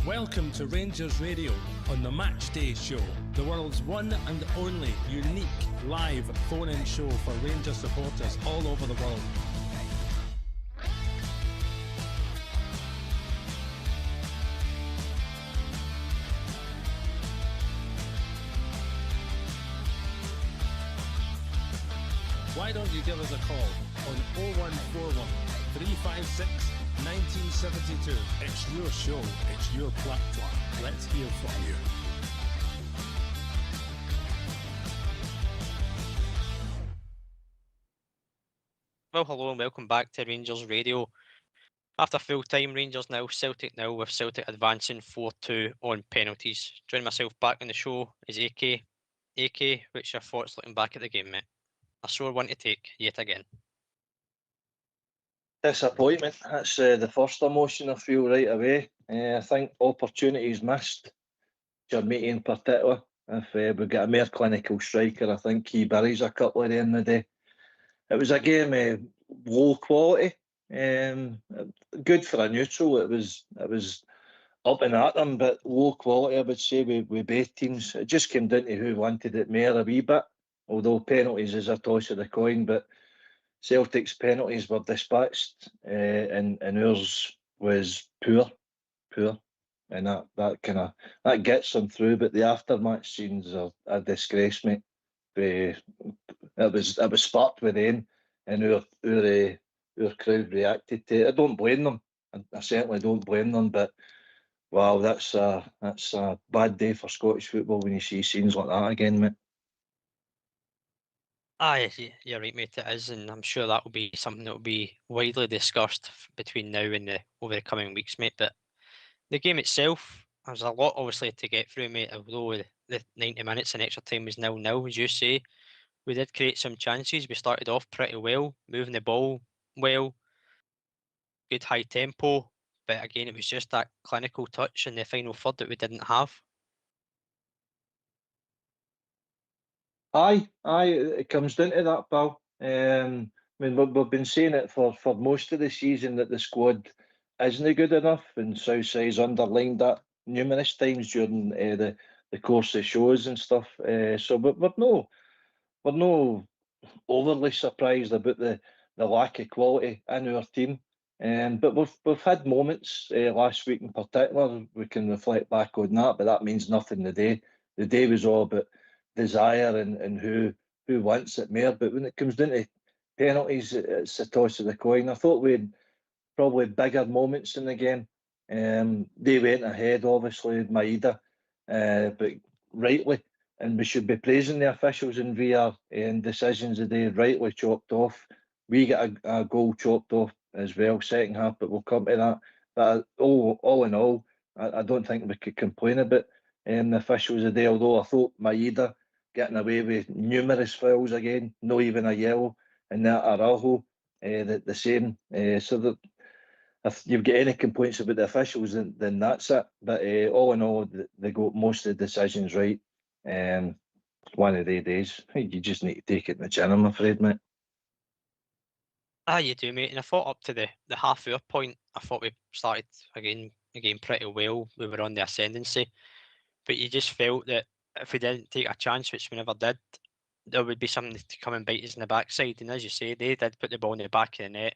Welcome to Rangers Radio on the Matchday show, the world's one and only unique live phone-in show for Rangers supporters all over the world. Why don't you give us a call on 0141 356 1972. It's your show, it's your platform. Let's hear from you. Well, hello and welcome back to Rangers Radio. After full time, Rangers nil, Celtic nil, with Celtic advancing 4-2 on penalties. Joining myself back on the show is AK. AK, what's your thoughts looking back at the game, mate? A sore one to take, yet again. Disappointment. That's the first emotion I feel right away. I think opportunities missed. Jermaine in particular. If we get a more clinical striker, I think he buries a couple at the end of the day. It was a game low quality. Good for a neutral. It was up and at them, but low quality, I would say, with both teams. It just came down to who wanted it more a wee bit. Although penalties is a toss of the coin, but Celtic's penalties were dispatched, and ours was poor, and that gets them through. But the aftermatch scenes are a disgrace, mate. It was sparked within, and our crowd reacted to it. I don't blame them. I certainly don't blame them. But wow, that's a bad day for Scottish football when you see scenes like that again, mate. Aye, you're right, mate, it is, and I'm sure that will be something that will be widely discussed between now and over the coming weeks, mate. But the game itself, there's a lot, obviously, to get through, mate, although the 90 minutes and extra time was 0-0, as you say. We did create some chances. We started off pretty well, moving the ball well, good high tempo, but again, it was just that clinical touch in the final third that we didn't have. Aye, it comes down to that, pal. I mean, we've been saying it for most of the season that the squad isn't good enough, and Southside's underlined that numerous times during the course of shows and stuff. So, but we're no overly surprised about the lack of quality in our team. But we've had moments last week in particular. We can reflect back on that, but that means nothing today. The day was all about desire and who wants it more. But when it comes down to penalties, it's a toss of the coin. I thought we had probably bigger moments in the game. They went ahead, obviously, Maeda, but rightly, and we should be praising the officials in VR and decisions that they rightly chopped off. We get a goal chopped off as well, second half, but we'll come to that. But all in all, I don't think we could complain about the officials today, although I thought Maeda getting away with numerous fouls again, not even a yellow, and that Araujo, the same. So that if you've got any complaints about the officials, then that's it. But all in all, they got most of the decisions right. One of the days, you just need to take it in the chin, I'm afraid, mate. You do, mate. And I thought up to the half-hour point, I thought we started again pretty well. We were on the ascendancy. But you just felt that if we didn't take a chance, which we never did, there would be something to come and bite us in the backside. And as you say, they did put the ball in the back of the net.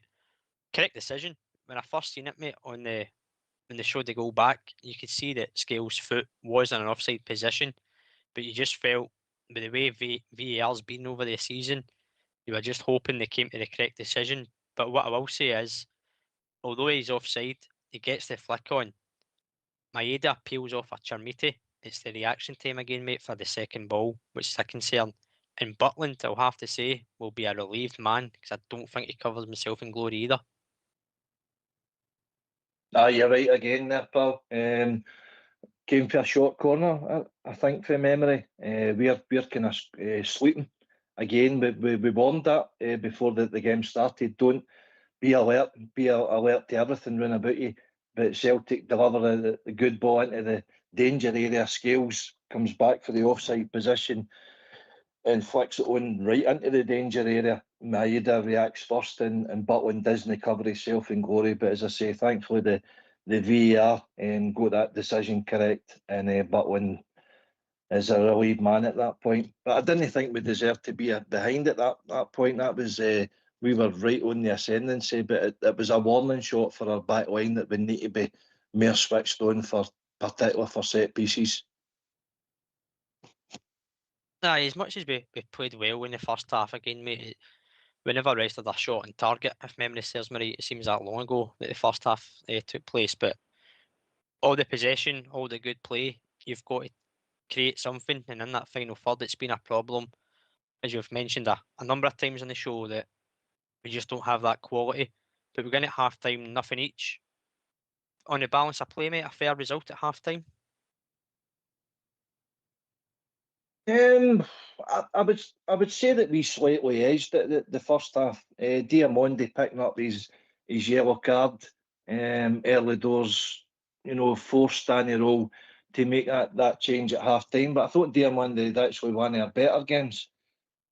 Correct decision. When I first seen it, mate, when they showed the goal back, you could see that Scales' foot was in an offside position. But you just felt, with the way VAR's been over the season, you were just hoping they came to the correct decision. But what I will say is, although he's offside, he gets the flick on. Maeda peels off a Chermiti. It's the reaction time again, mate, for the second ball, which is a concern. And Butland, I'll have to say, will be a relieved man, because I don't think he covers himself in glory either. You're right again there, pal. Came for a short corner, I think, from memory. We're kind of sleeping. Again, we warned that before the game started. Don't be alert to everything round about you. But Celtic deliver the good ball into the danger area. Scales comes back for the offside position and flicks it on right into the danger area. Maeda reacts first, and Butland doesn't cover himself in glory. But as I say, thankfully the VAR and got that decision correct. And Butland is a relieved man at that point. But I didn't think we deserved to be behind at that point. That was we were right on the ascendancy, but it was a warning shot for our back line that we need to be more switched on, particularly for set pieces. As much as we played well in the first half, again, mate, we never rested a shot on target. If memory serves me right, it seems that long ago that the first half took place. But all the possession, all the good play, you've got to create something. And in that final third, it's been a problem, as you've mentioned a number of times on the show, that we just don't have that quality. But we're going at half time, nothing each. On the balance of play, mate, a fair result at half time. I would say that we slightly edged it the first half. Diamondi picking up his yellow card early doors, forced Danny Rowe to make that change at half time. But I thought Diamondi had actually one of our better games.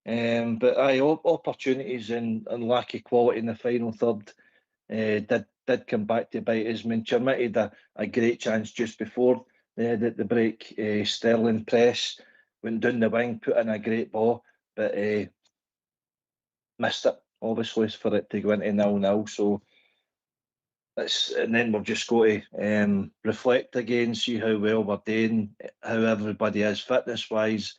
But opportunities and lack of quality in the final third did come back to bite us. I mean, Chermiti had a great chance just before the break. Sterling press, went down the wing, put in a great ball, but missed it, obviously, for it to go into 0-0. So and then we've just got to reflect again, see how well we're doing, how everybody is fitness-wise,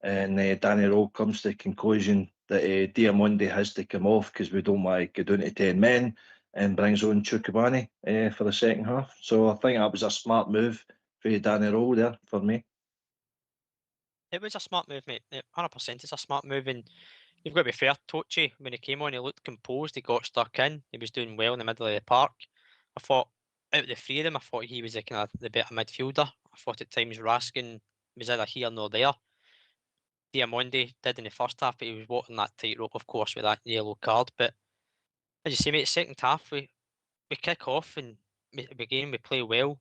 and Danny Rowe comes to the conclusion that Diamondi has to come off because we don't want to go down to 10 men, and brings on Chukubani for the second half. So I think that was a smart move for Danny Rowe there for me. It was a smart move, mate. 100% it's a smart move, and you've got to be fair. Tochi, when he came on, he looked composed, he got stuck in, he was doing well in the middle of the park. I thought, out of the three of them, I thought he was the better midfielder. I thought at times Raskin was either here nor there. Diamondi did in the first half, but he was walking that tightrope, of course, with that yellow card. But as you say, mate, second half, we kick off and we play well.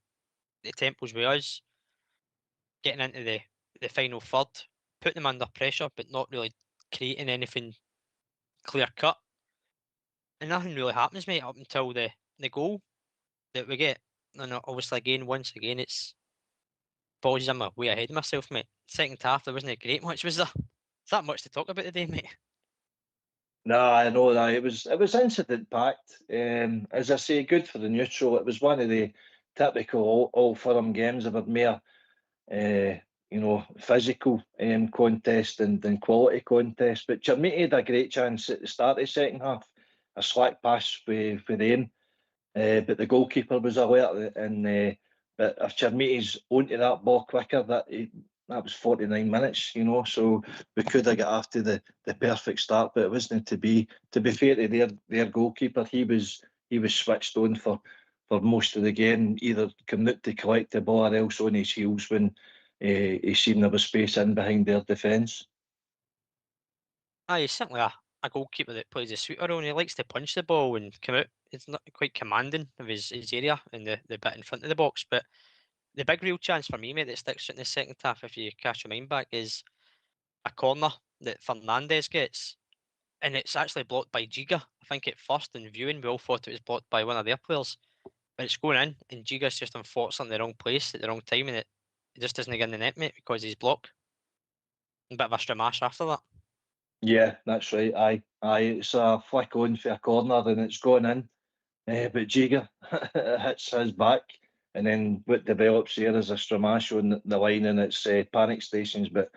The tempo's with us. Getting into the final third, putting them under pressure, but not really creating anything clear cut. And nothing really happens, mate, up until the goal that we get. And obviously, once again, it's apologies, I'm way ahead of myself, mate. Second half, there wasn't a great much, was there? Is that much to talk about today, mate? No, I know that it was incident packed. As I say, good for the neutral. It was one of the typical all firm games of a mere, physical contest than quality contest. But Chermiti had a great chance at the start of the second half, a slack pass for them, but the goalkeeper was alert. And but if Chermiti's onto that ball quicker, that was 49 minutes, so we could have got after the perfect start, but it wasn't to be. To be fair to their goalkeeper, he was switched on for most of the game, either coming out to collect the ball or else on his heels when he seen there was space in behind their defence. He's certainly a goalkeeper that plays a sweeter role, and he likes to punch the ball and come out. It's not quite commanding of his area in the bit in front of the box. But the big real chance for me, mate, that sticks out in the second half, if you cast your mind back, is a corner that Fernandez gets, and it's actually blocked by Giga. I think at first in viewing, we all thought it was blocked by one of their players, but it's going in, and Giga's just unfortunately in the wrong place at the wrong time, and it just doesn't get in the net, mate, because he's blocked. A bit of a stramash after that. Yeah, that's right. Aye. It's a flick on for a corner and it's gone in. But Giga hits his back, and then what develops here is a stramash on the line, and it's panic stations. But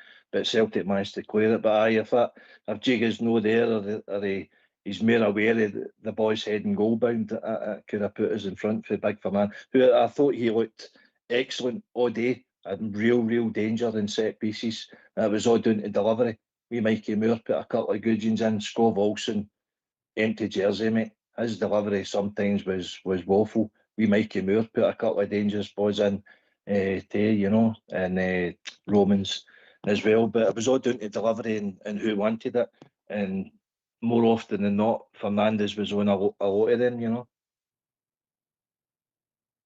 Celtic managed to clear it. But aye, if Giga's no there, or he's more aware of the boy's heading goal bound, it could have put us in front for Big Fernand, who I thought he looked excellent all day, and real danger in set pieces. That was all down to delivery. We Mikey Moore put a couple of good ones in. Scov Olsen, empty jersey, mate. His delivery sometimes was woeful. We Mikey Moore put a couple of dangerous balls in too, and Romans as well. But it was all down to delivery and who wanted it. And more often than not, Fernandez was on a lot of them,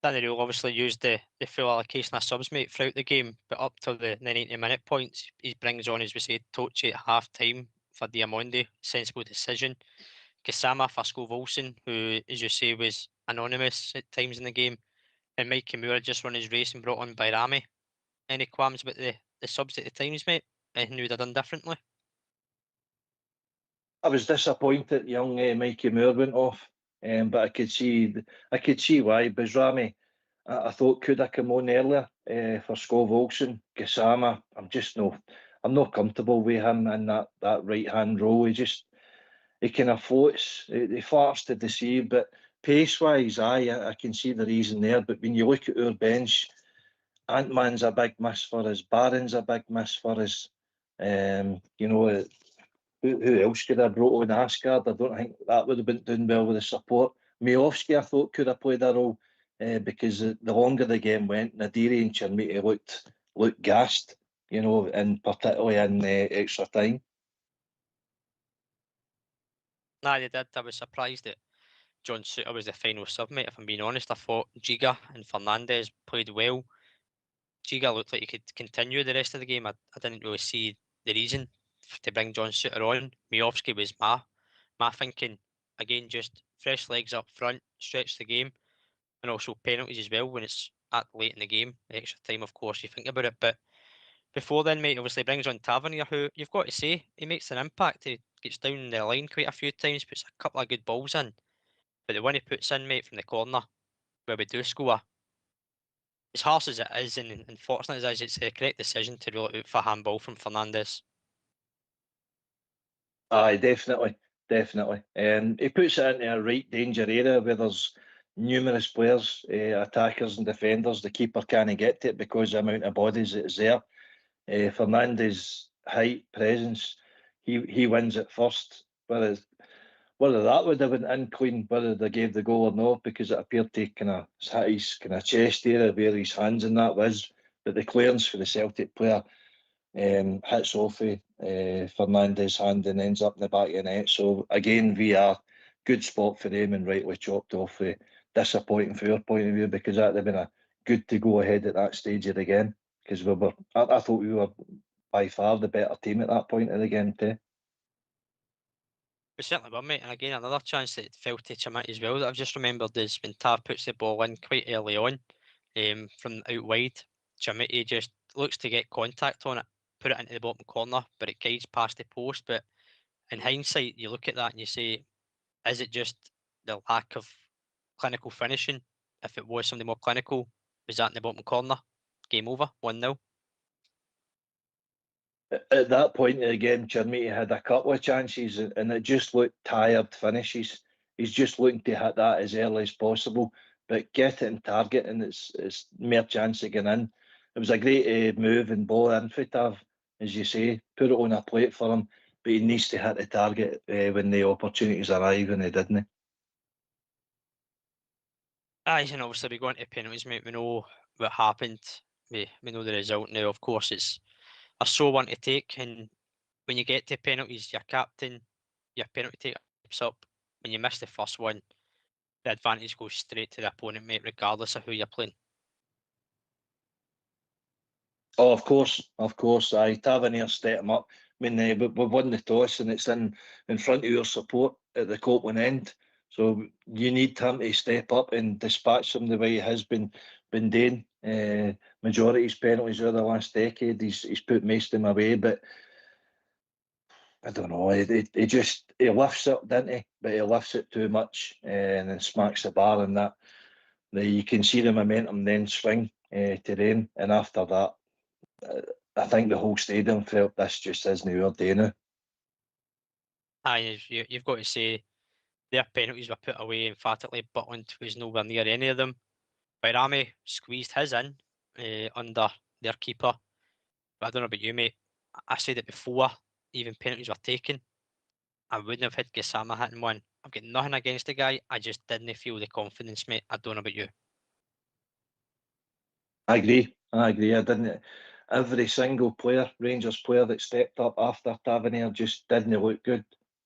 Danny Rule obviously used the full allocation of subs, mate, throughout the game, but up to the 90-minute points, he brings on, as we said, Tochi at half time for Diamondi. Sensible decision. Kasama for Scov Olsen, who, as you say, was anonymous at times in the game. And Mikey Moore just run his race and brought on by Rami. Any qualms about the subs at the times, mate? Anything you would have done differently? I was disappointed young Mikey Moore went off, but I could see why. Bizrami, I thought could have come on earlier for Skov Olsen. Gassama, I'm not comfortable with him in that right hand role. He kind of floats, he farts to deceive, but pace wise, I can see the reason there. But when you look at our bench, Ant-Man's a big miss for us, Barron's a big miss for us. You know, who else could have brought on Asgard? I don't think that would have been doing well with the support. Miovski, I thought, could have played a role because the longer the game went, Nadiri and Chermiti looked gassed, you know, and particularly in extra time. Nah, they did. I was surprised that John Suter was the final sub, mate. If I'm being honest, I thought Giga and Fernandez played well. Giga looked like he could continue the rest of the game. I didn't really see the reason to bring John Suter on. Miovski was my thinking. Again, just fresh legs up front, stretch the game, and also penalties as well when it's at late in the game. Extra time, of course, you think about it. But before then, mate, obviously brings on Tavernier, who you've got to say he makes an impact. He gets down the line quite a few times, puts a couple of good balls in. But the one he puts in, mate, from the corner, where we do score, as harsh as it is and unfortunate as it is, it's the correct decision to rule it out for handball from Fernandez. Aye, definitely. He puts it into a right danger area where there's numerous players, attackers and defenders. The keeper can't get to it because the amount of bodies that is there. Fernandez's height, presence, he wins it first. Whether that would have been in clean, whether they gave the goal or not, because it appeared to kind of hit his kind of chest area where his hands and that was. But the clearance for the Celtic player hits off Fernandez's hand and ends up in the back of the net. So again, VR, good spot for him and rightly chopped off. Disappointing from your point of view because that would have been a good to go ahead at that stage of the game because I thought we were by far the better team at that point of the game too. We certainly were, mate. And again, another chance that fell to Chermiti as well that I've just remembered is when Tav puts the ball in quite early on from out wide. Chermiti just looks to get contact on it, put it into the bottom corner, but it guides past the post. But in hindsight, you look at that and you say, is it just the lack of clinical finishing? If it was something more clinical, was that in the bottom corner? Game over, 1-0. At that point of the game, Chermiti had a couple of chances and it just looked tired finishes. He's just looking to hit that as early as possible, but get it and target and it's more chance of getting in. It was a great move and ball in for Tav, as you say, put it on a plate for him, but he needs to hit the target when the opportunities arrive and he didn't. Aye, and obviously we go into penalties, mate. We know what happened. We know the result now. Of course, it's a sore one to take, and when you get to penalties, your captain, your penalty taker pops up. When you miss the first one, the advantage goes straight to the opponent, mate, regardless of who you're playing. Oh, of course. Tavernier set him up. I mean, we've won the toss and it's in front of your support at the Copeland end. So you need him to step up and dispatch them the way he has been doing. Majority of his penalties over the last decade, he's put most of them away. But I don't know, he lifts it, doesn't he? But he lifts it too much and then smacks the bar and that. You can see the momentum then swing to them. And after that, I think the whole stadium felt this just isn't our day now. Aye, you've got to say their penalties were put away emphatically. Butland was nowhere near any of them. Bairami squeezed his in under their keeper. But I don't know about you, mate. I said it before, even penalties were taken. I wouldn't have had Gassama hitting one. I've got nothing against the guy. I just didn't feel the confidence, mate. I don't know about you. I agree. I didn't. Every single player, Rangers player that stepped up after Tavernier just didn't look good.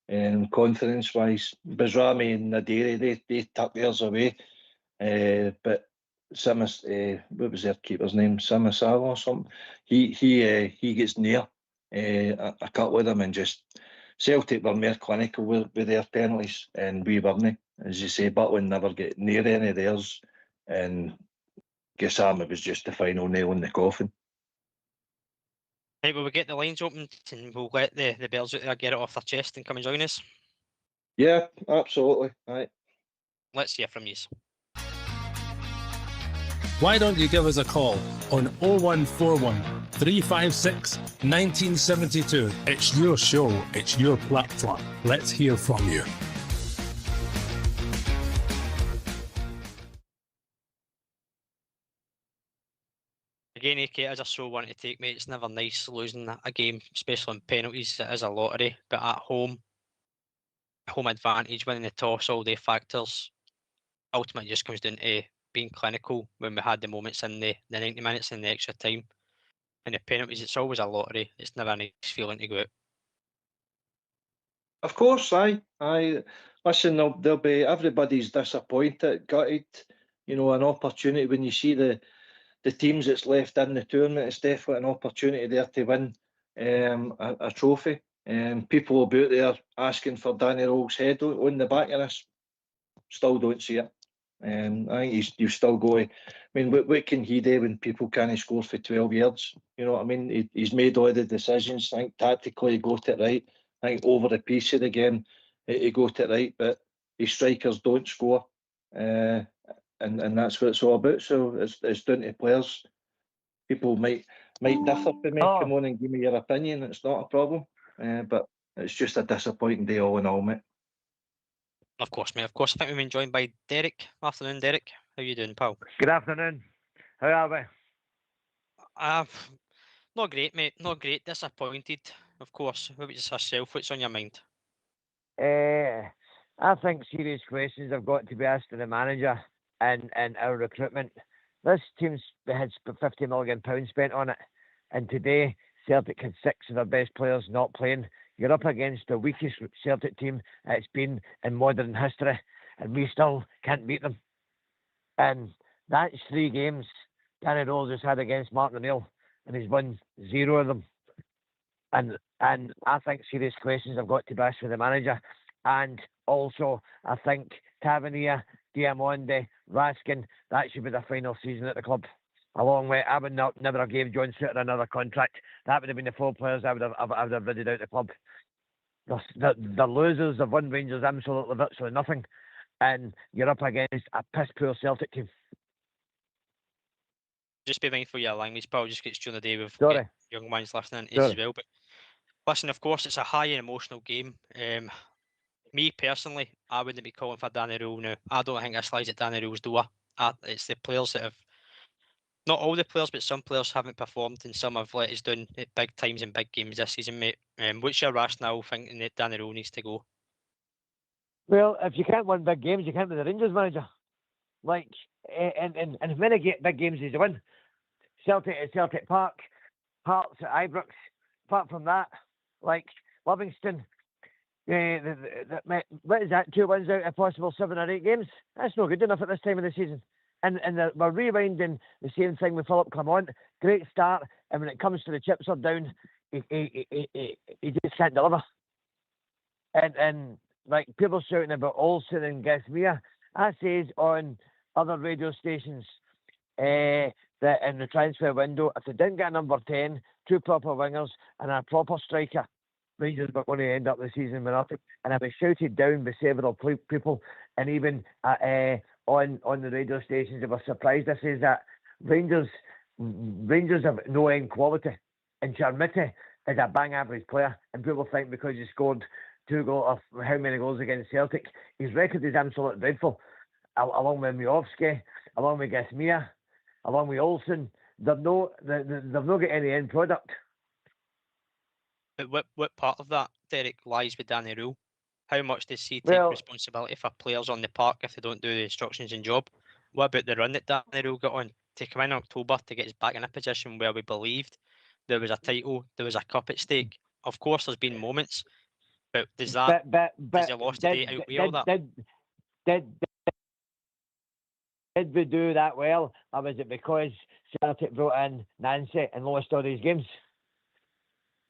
Confidence-wise, Bizrami and Nadiri, they tucked theirs away. But Simas, what was their keeper's name? Simasala or something. He gets near a couple of them and just Celtic were more clinical with their penalties and we weren't. As you say, Butland never get near any of theirs and Sam, it was just the final nail in the coffin. Right, will we get the lines open and we'll let the bells out there get it off their chest and come and join us? Yeah, absolutely. Right. Let's hear from you. Why don't you give us a call on 0141 356 1972? It's your show, it's your platform. Let's hear from you. Again, AK, as I so want to take, mate, it's never nice losing a game, especially on penalties. It is a lottery, but at home advantage, winning the toss, all day factors, ultimately just comes down to being clinical when we had the moments in the 90 minutes and the extra time. And the penalties, it's always a lottery. It's never a nice feeling to go out. Of course, aye. Listen, there'll be everybody's disappointed, gutted. You know, an opportunity when you see the teams that's left in the tournament. It's definitely an opportunity there to win a trophy. People about there asking for Danny Roll's head on the back of this. Still don't see it. I think you've still got to. I mean, what can he do when people can't score for 12 yards? You know what I mean? He's made all the decisions. I think tactically he got it right. I think over the piece of the game he got it right. But his strikers don't score, and that's what it's all about. So it's down to players. People might differ with me. Come on and give me your opinion. It's not a problem. But it's just a disappointing day all in all, mate. Of course, mate. Of course. I think we've been joined by Derek. Afternoon, Derek. How you doing, pal? Good afternoon. How are we? Not great, mate. Not great. Disappointed, of course. What about yourself? What's on your mind? I think serious questions have got to be asked of the manager and our recruitment. This team's had £50 million spent on it, and today Celtic had 6 of their best players not playing. You're up against the weakest Celtic team it's been in modern history, and we still can't beat them. And that's 3 games Danny Rose has had against Martin O'Neill, and he's won 0 of them. And I think serious questions have got to be asked for the manager. And also, I think Tavernier, Diamonde, Raskin, that should be the final season at the club. Along with, I would never have gave John Suter another contract. That would have been the 4 players I would have bidded out the club. The losers have won Rangers absolutely virtually nothing, and you're up against a piss poor Celtic team. Just be mindful of your language, pal. Just gets during the day with young ones listening to as well. But listen, of course, it's a high and emotional game. Me personally, I wouldn't be calling for Danny Rule now. I don't think this lies at Danny Rule's door. It's the players that have, not all the players, but some players haven't performed, and some have let us down at big times in big games this season, mate. What's your rationale thinking that Danny Rule needs to go? Well, if you can't win big games, you can't be the Rangers manager. Like, and as many big games as you win, Celtic at Celtic Park, Hearts at Ibrox. Apart from that, like Livingston, what is that? 2 wins out of possible 7 or 8 games. That's not good enough at this time of the season. And we're rewinding the same thing with Philip Clement. Great start, and when it comes to the chips are down, he just can't deliver. And like people shouting about Olsen and Gasmia, I says on other radio stations that in the transfer window, if they didn't get a number 10, 2 proper wingers and a proper striker, Rangers were going to end up the season with nothing. And I've been shouted down by several people, and even on the radio stations, they were surprised. I says that Rangers have no end quality, and Charmity is a bang average player, and people think because he scored 2 goals or how many goals against Celtic, his record is absolutely dreadful. Along with Miovski, along with Gasmia, along with Olsen, they've not got any end product. But what part of that, Derek, lies with Danny Rule? How much does he take responsibility for players on the park if they don't do the instructions and job? What about the run that Danny Rule got on to come in October to get us back in a position where we believed there was a title, there was a cup at stake? Of course, there's been moments, but does that does the loss today outweigh all that? Did we do that well, or was it because Celtic brought in Nancy and lost all these games?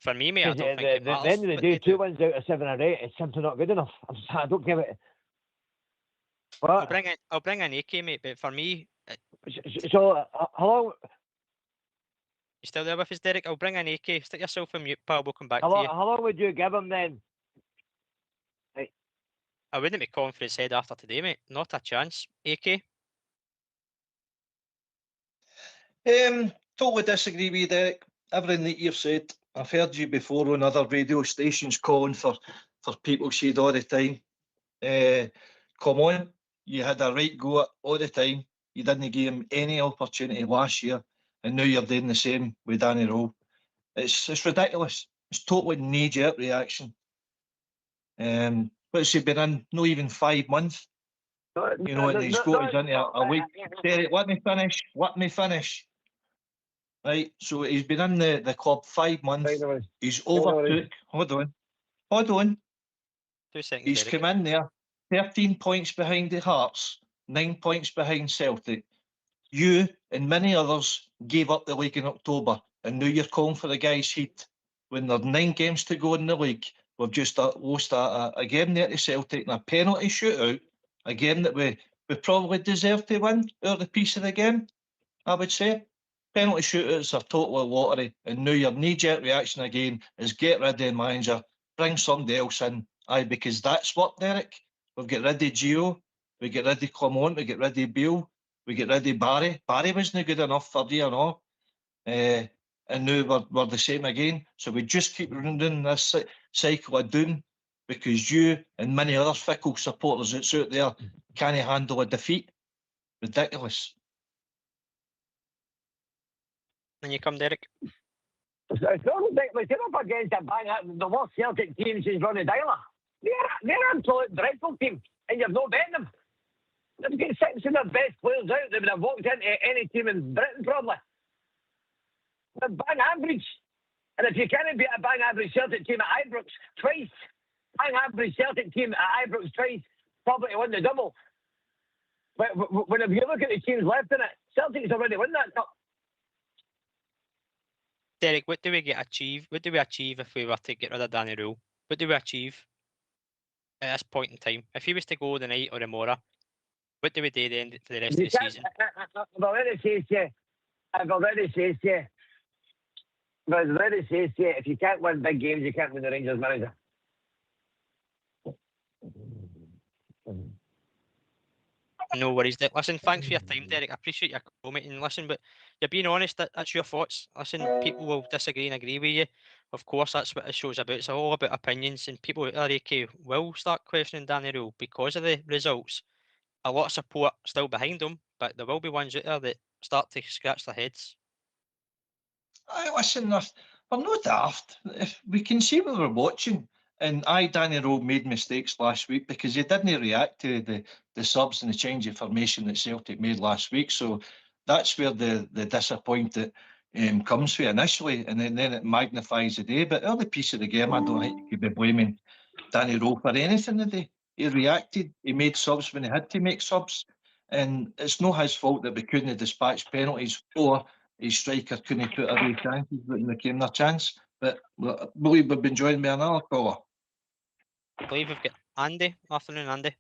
For me, mate, I don't think it matters. At the end of the day, 2 wins out of 7 or 8 is simply not good enough. I don't give it. I'll bring in AK, mate, but for me, So, how long? You still there with us, Derek? I'll bring in AK. Stick yourself on mute, pal. We'll come back How to long, you. how long would you give him then? I wouldn't be calling for his head after today, mate. Not a chance. AK? Totally disagree with you, Derek. Everything that you've said, I've heard you before on other radio stations calling for people said all the time. Come on, you had a right go at all the time. You didn't give him any opportunity last year, and now you're doing the same with Danny Rowe. It's ridiculous. It's totally knee-jerk reaction. What's he been in? Not even 5 months. You know, and he's got us into a week. Derek, let me finish. Right, so he's been in the club 5 months. He's overtook. Hold on. 2 seconds, He's Derek. come in there, 13 points behind the Hearts, 9 points behind Celtic. You and many others gave up the league in October, and now you're calling for the guy's heat. When there are 9 games to go in the league, we've just lost a game there to Celtic and a penalty shootout, a game that we probably deserve to win out the piece of the game, I would say. Penalty shootouts are totally lottery, and now your knee-jerk reaction again is get rid of the manager, bring somebody else in. Aye, because that's what, Derek. We've got rid of Gio, we get rid of Clement, we get rid of Beale, we get rid of Barry. Barry wasn't good enough for D&O. And now we're the same again. So we just keep running this cycle of doom because you and many other fickle supporters that's out there can't handle a defeat. Ridiculous. And you come, Derek. It's not ridiculous. You're up against the worst Celtic team since Ronnie Dyler. They're an absolute dreadful team, and you've not bet them. They've got 6 of their best players out. They would have walked into any team in Britain, probably. They're bang average. And if you can't beat a bang average Celtic team at Ibrox twice, bang average Celtic team at Ibrox twice, probably win the double. But if you look at the teams left in it, Celtic's already won that cup. Derek, what do we achieve? What do we achieve if we were to get rid of Danny Rule? What do we achieve at this point in time? If he was to go tonight or tomorrow, what do we do then for the rest of the season? I've already said to you, if you can't win big games, you can't win the Rangers manager. No worries. Listen, thanks for your time, Derek. I appreciate your comment. And listen, but you're being honest. That's your thoughts. Listen, people will disagree and agree with you. Of course, that's what the show's about. It's all about opinions, and people at AK will start questioning Danny Rule because of the results. A lot of support still behind him, but there will be ones out there that start to scratch their heads. Listen, we're not daft. If we can see what we're watching, and Danny Rowe made mistakes last week because he didn't react to the subs and the change of formation that Celtic made last week. So that's where the disappointment comes from initially, and then it magnifies the day. But the other piece of the game, I don't think you could be blaming Danny Rowe for anything today. He reacted, he made subs when he had to make subs, and it's not his fault that we couldn't dispatch penalties or his striker couldn't put away chances when they came their chance. But I believe we've been joined by another caller. I believe we've got Andy. Afternoon, Andy.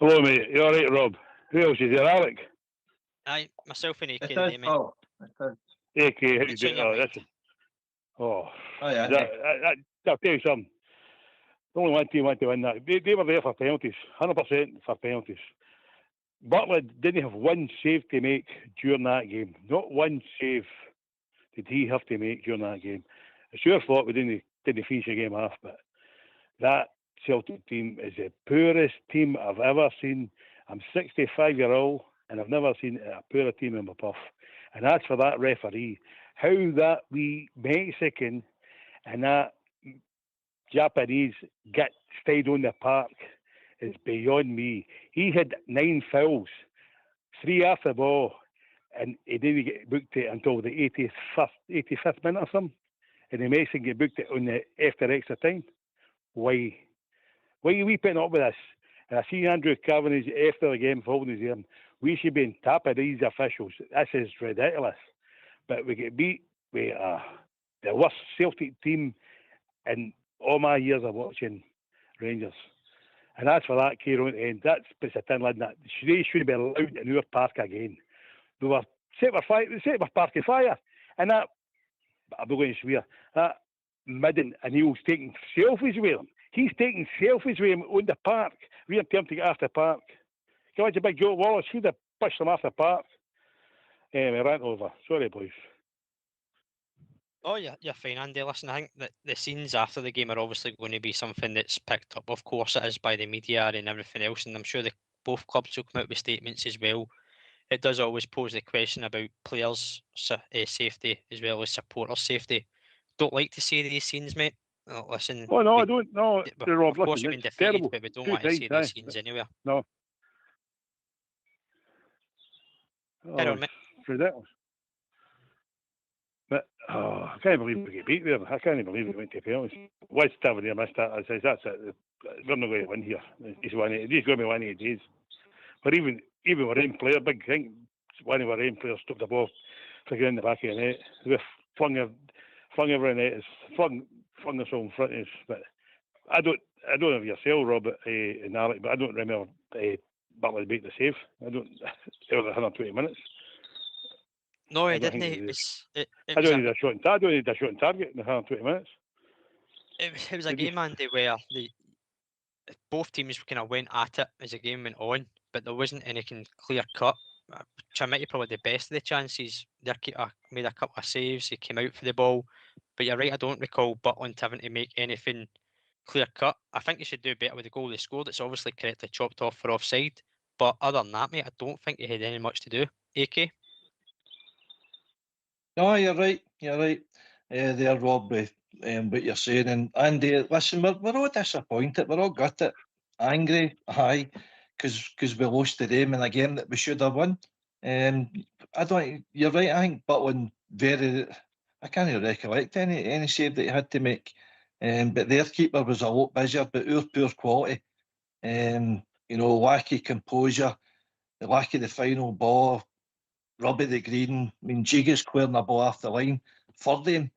Hello, mate. You all right, Rob? Who else is there, Alec? Aye, myself and AK It today, is, mate. pal. AK, how you What's on doing? your Oh, mind? listen. Oh, yeah. I'll tell you something. Only one team went to win that. They were there for penalties, 100% for penalties. Butler didn't have one save to make during that game. Not one save did he have to make during that game. It's your fault we didn't finish the game off, but that Celtic team is the poorest team I've ever seen. I'm 65-year-old and I've never seen a poorer team in my puff. And that's for that referee. How that wee Mexican and that Japanese stayed on the park is beyond me. He had 9 fouls, 3 off the ball, and he didn't get booked it until the 85th minute or something. And the Mexican get booked it on the after extra time. Why are we putting up with this? And I see Andrew Cavanagh after the game holding his arm. We should be on top of these officials. This is ridiculous. But we get beat with the worst Celtic team in all my years of watching Rangers. And that's for that came on to end. That's puts a tin lid in that. They shouldn't be allowed in our park again. They were set our park on fire. And that, I'm not going to swear, that Midden and Neil's taking selfies with him. He's taking selfies with him on the park. We're attempting to get off the park. Go on to Big Joe Wallace, he'd have pushed them off the park. Anyway, rant over. Sorry, boys. Oh, yeah, you're fine, Andy. Listen, I think that the scenes after the game are obviously going to be something that's picked up. Of course, it is by the media and everything else, and I'm sure both clubs will come out with statements as well. It does always pose the question about players' safety as well as supporters' safety. Don't like to see these scenes, mate. Listen. Oh no, I don't. No, of course, listen, we've been it's defeated, terrible. but we don't Two want to see times, these scenes anywhere. No. Carry on, mate. It's ridiculous. But I can't believe we get beat there. I can't believe we went to penalties. West Tavernier missed that. I says that's it. We're not going to win here. He's going to be one of days. But even our aim player, big thing, one of our aim players took the ball, took it in the back of the net. We flung every net, flung us all in front of us. But I don't know if yourself, Robert and Alec, but I don't remember Butler beat the save. I don't. It was 120 minutes. No, he I don't didn't. think It he was. I don't need a shot on target. I don't need a shot on target in 120 minutes. It was a game, Andy, where both teams kind of went at it as the game went on, but there wasn't anything clear cut. Chimiti probably the best of the chances. They made a couple of saves. He came out for the ball, but you're right. I don't recall Butland having to make anything clear cut. I think he should do better with the goal they scored. It's obviously correctly chopped off for offside, but other than that, mate, I don't think he had any much to do. AK. No, you're right. You're right. There, Rob, with what you're saying. And Andy, listen, we're all disappointed. We're all gutted, angry, aye, because we lost to them in a game that we should have won. I don't. You're right. I think Butland I can't even recollect any save that he had to make. But their keeper was a lot busier. But our poor quality, lack of composure, the lack of the final ball. Robbie the Green, I mean, Jiga's clearing the ball off the line for them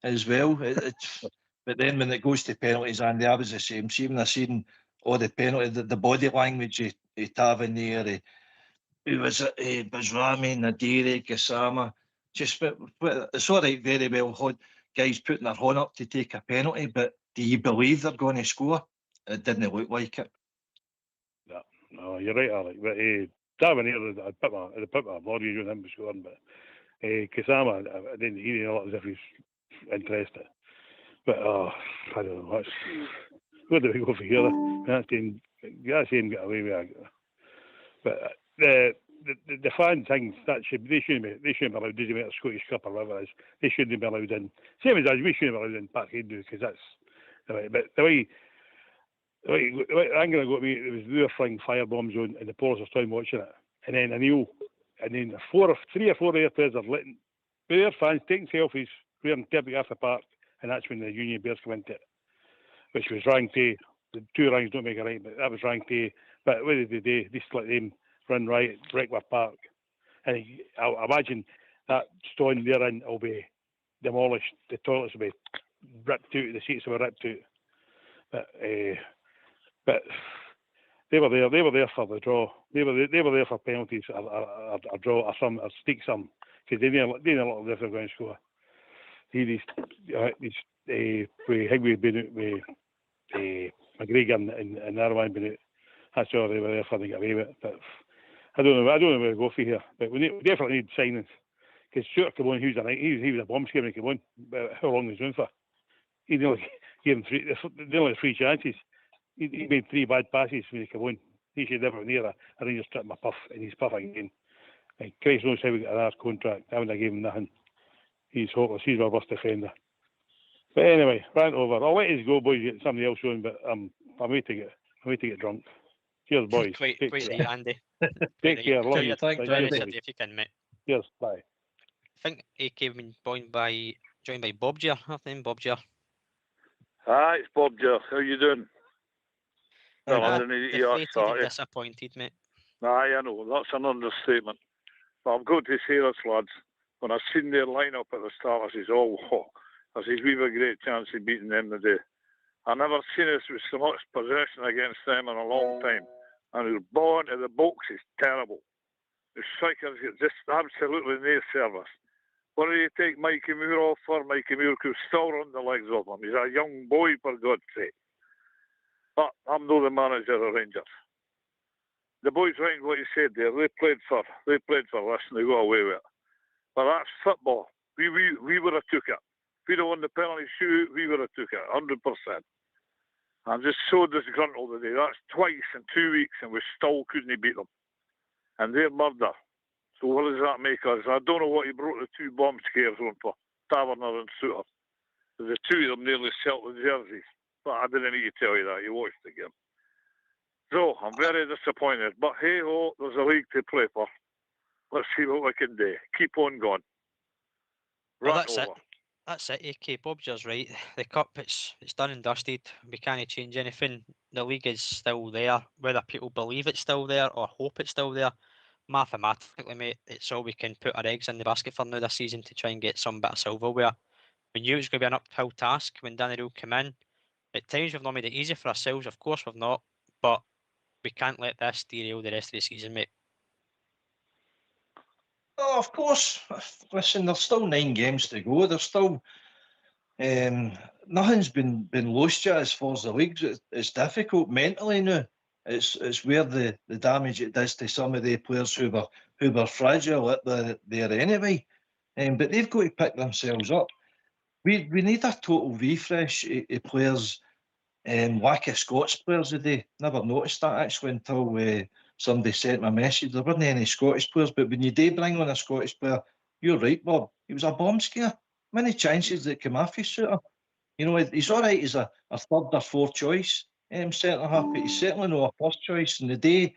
as well. But then when it goes to penalties, Andy, I was the same. See, when I seen all the penalty, the body language of Tavernier, who was it, Bajrami, Nadiri, Gassama, but it's all right, very well, guys putting their horn up to take a penalty, but do you believe they're going to score? It didn't look like it. No, you're right, Alec. But Tavernier, I'd put my mortgage on him for scoring, but Kasama, I didn't hear a lot as if he's interested. But I don't know. Where do we go from here? That team got away with it. But the fan things they shouldn't be allowed. Doesn't matter Scottish Cup or whatever it is. They shouldn't be allowed in. Same as us, we shouldn't be allowed in Parkhead because that's the way. But the way I'm going to go to me, it was they were flying firebombs on and the Polish are still watching it. And then three or four of their players are letting their fans taking selfies, wearing typically off the park, and that's when the Union Bears come into it, which was rank day. The two ranks don't make it right, but that was rank day. But what did they do? They just let them run riot, Breckworth Park. And I imagine that stone they're in will be demolished. The toilets will be ripped out, the seats will be ripped out. But they were there for the draw. They were there for penalties, or draw, or stick some, because they didn't know a lot of if they're going to score. With Higby being out with McGregor and Narwan being out, that's all they were there for to get away with it. But I don't know where to go for here. But we definitely need signings. Because Stuart came on, he was a bomb scare when he came on. But how long was he doing for? He only gave him three chances. He made three bad passes when he came on. He should never near a Rangers trip my puff, and he's puff again. And Christ knows how we got another contract. I wouldn't have given him nothing. He's hopeless. He's my worst defender. But anyway, rant over. I'll let you go, boys. Get somebody else on, but I'm waiting to get drunk. Cheers, boys. Quite right, Andy. Take care. Love you. Thanks, If you can, mate. Cheers. Bye. I think AK has been joined by Bob Gier. Her name Bob Gier. Hi, it's Bob Gier. How you doing? Well, Deflated and disappointed, mate. Aye, I know. That's an understatement. But I've got to say this, lads. When I seen their lineup at the start, I says, I says, we've a great chance of beating them today. I never seen us with so much possession against them in a long time. And our ball into the box is terrible. The strikers get just absolutely no service. What do you take Mikey Moore off for? Mikey Moore could still run the legs off him. He's a young boy, for God's sake. But I'm not the manager of Rangers. The boys right what you said there. They played for this and they got away with it. But that's football. We would have took it. If we'd have won the penalty shootout, we would have took it, 100%. I'm just so disgruntled today. That's twice in 2 weeks and we still couldn't beat them. And they're murder. So what does that make us? I don't know what he brought the 2 bomb scares on for, Taverner and Suter. The 2 of them nearly Celtic jerseys. But I didn't need to tell you that. You watched the game. So I'm very disappointed. But hey ho, there's a league to play for. Let's see what we can do. Keep on going. Well, Run that's over. it. That's it, AK. Bob's just right. The cup, it's done and dusted. We can't change anything. The league is still there. Whether people believe it's still there or hope it's still there, mathematically, mate, it's all we can put our eggs in the basket for now this season to try and get some bit of silverware. We knew it was going to be an uphill task when Danny Rule came in. At times we've not made it easy for ourselves, of course we've not, but we can't let this derail the rest of the season, mate. Oh, of course. Listen, there's still 9 games to go. There's still nothing's been lost yet as far as the league. It's difficult mentally now. It's where the damage it does to some of the players who were fragile at there anyway. But they've got to pick themselves up. We need a total refresh of players. Lack of Scots players today. Never noticed that actually until somebody sent me a message. There weren't any Scottish players, but when you do bring on a Scottish player, you're right, Bob. He was a bomb scare. Many chances that came off his shooter. You know, he's all right as a third or fourth choice centre half, but he's certainly not a first choice. And the day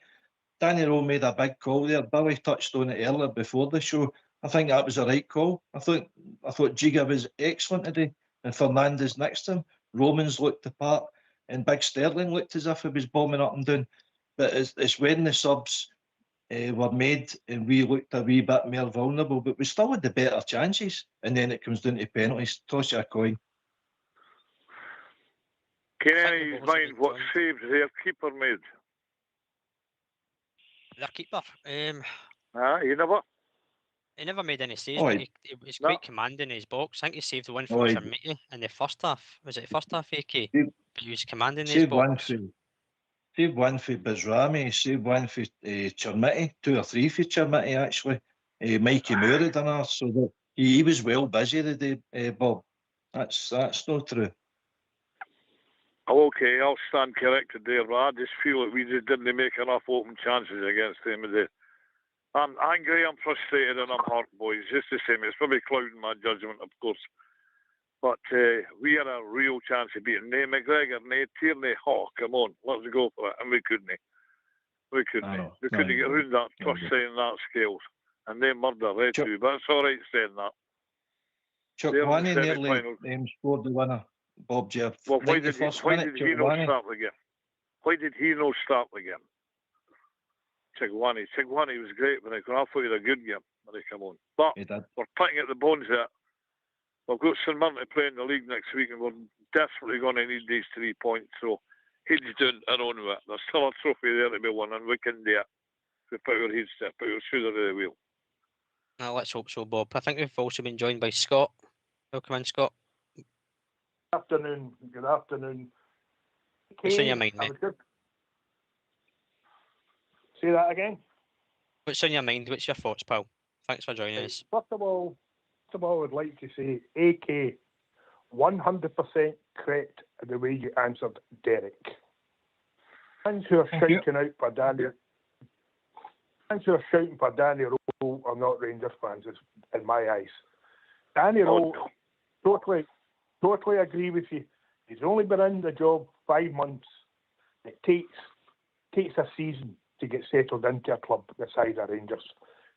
Danny Rowe made a big call there, Billy touched on it earlier before the show. I think that was the right call. I thought Giga was excellent today, and Fernandes next to him. Romans looked the part, and Big Sterling looked as if he was bombing up and down. But it's when the subs were made and we looked a wee bit more vulnerable, but we still had the better chances. And then it comes down to penalties. Toss you a coin. Can any of you mind what saves their keeper made? Their keeper? You never? He never made any saves. Oh, But he was quite commanding in his box. I think he saved the one from Chermiti in the first half. Was it the first half, AK? But he was commanding in his box. Saved one for Bizrami, saved one for Chermiti, 2 or 3 for Chermiti actually. Mikey Moore had done that, so that he was well busy today, Bob. That's not true. Okay, I'll stand corrected there, but I just feel that we just didn't make enough open chances against them today. I'm angry, I'm frustrated, and I'm hurt, boys. Just the same. It's probably clouding my judgment, of course. But we had a real chance of beating nae McGregor, nae Tierney. Oh, come on, let's go for it. And we couldn't. We couldn't. We couldn't get around that trust saying that scales. And they murder, they too. But it's all right saying that. Chuck Wani nearly scored the winner, Bob Jeff. Well, why did he not start the game? Why did he not start the game? Chigwani was great when I thought he had a good game when he came on. But we're picking at the bones there. We've got St Mirren to play in the league next week and we're desperately going to need these 3 points. So heads down and on with it. There's still a trophy there to be won and we can do it. We put our heads there, put our shoulder to the wheel. Now let's hope so, Bob. I think we've also been joined by Scott. Welcome in, Scott. Good afternoon. What's on your mind, mate? Say that again. What's on your mind? What's your thoughts, pal? Thanks for joining us. First of all, I would like to say, AK, 100% correct the way you answered Derek. Fans who are shouting out for Danny, Rowe are not Rangers fans, in my eyes. Danny Rowe, totally agree with you. He's only been in the job 5 months. It takes a season to get settled into a club the size of Rangers,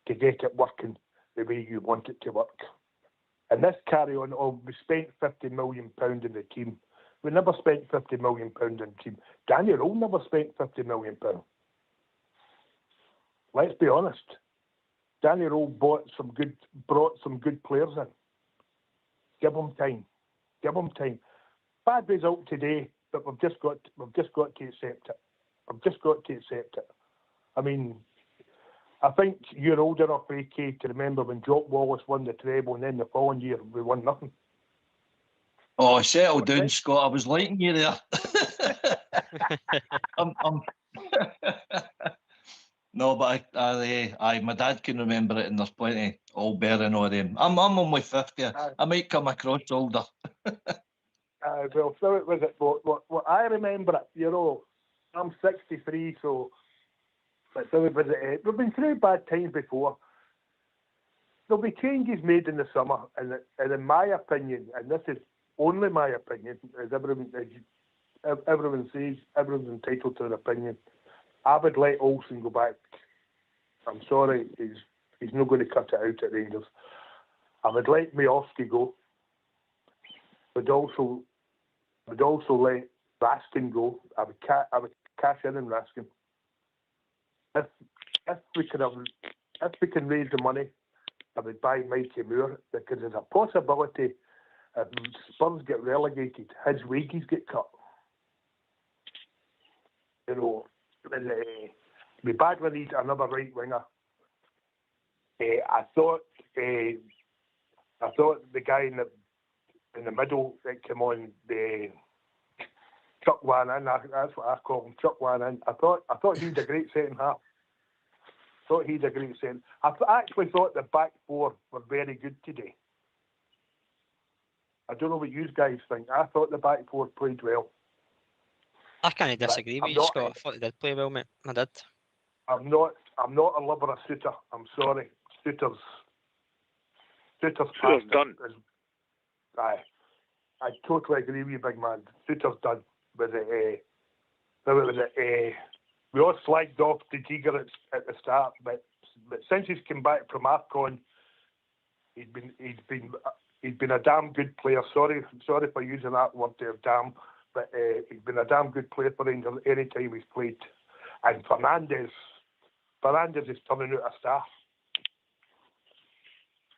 to get it working the way you want it to work. And this carry on, we spent £50 million in the team. We never spent £50 million in the team. Danny Rowe never spent £50 million. Let's be honest. Danny Rowe brought some good players in. Give him time. Bad result today. but we've just got to accept it. We've just got to accept it. I mean, I think you're old enough, AK, to remember when Jock Wallace won the treble, and then the following year we won nothing. Oh, settle down, Scott. I was liking you there. No, but my dad can remember it, and there's plenty all bearing on him. I'm only 50. I might come across older. Well, so it was it. What I remember it, you know, I'm 63, so but so it was it. We've been through bad times before. There'll be changes made in the summer, and in my opinion, and this is only my opinion, as everyone says, everyone's entitled to an opinion. I would let Olsen go back. I'm sorry, he's not going to cut it out at Rangers. I would let Miovski go. Would also let Raskin go. I would cash in on Raskin. If we can raise the money, I would buy Mikey Moore, because there's a possibility if Spurs get relegated, his wages get cut. You know, and we badly need another right winger. I thought the guy in the middle that came on, the Chuck Wan-in, that's what I call him, Chuck Wan-in. I thought he was a great second half. I actually thought the back four were very good today. I don't know what you guys think. I thought the back four played well. I can't disagree with you, Scott. I thought they did play well, mate. I did. I'm not a lover of Suter. I'm sorry. Suter's done. I totally agree with you, big man. Suter's done. We all slagged off the Tiger at the start, but since he's come back from AFCON, he's been a damn good player. Sorry for using that word there, damn, but he's been a damn good player for Rangers any time he's played. And Fernandez is turning out a star.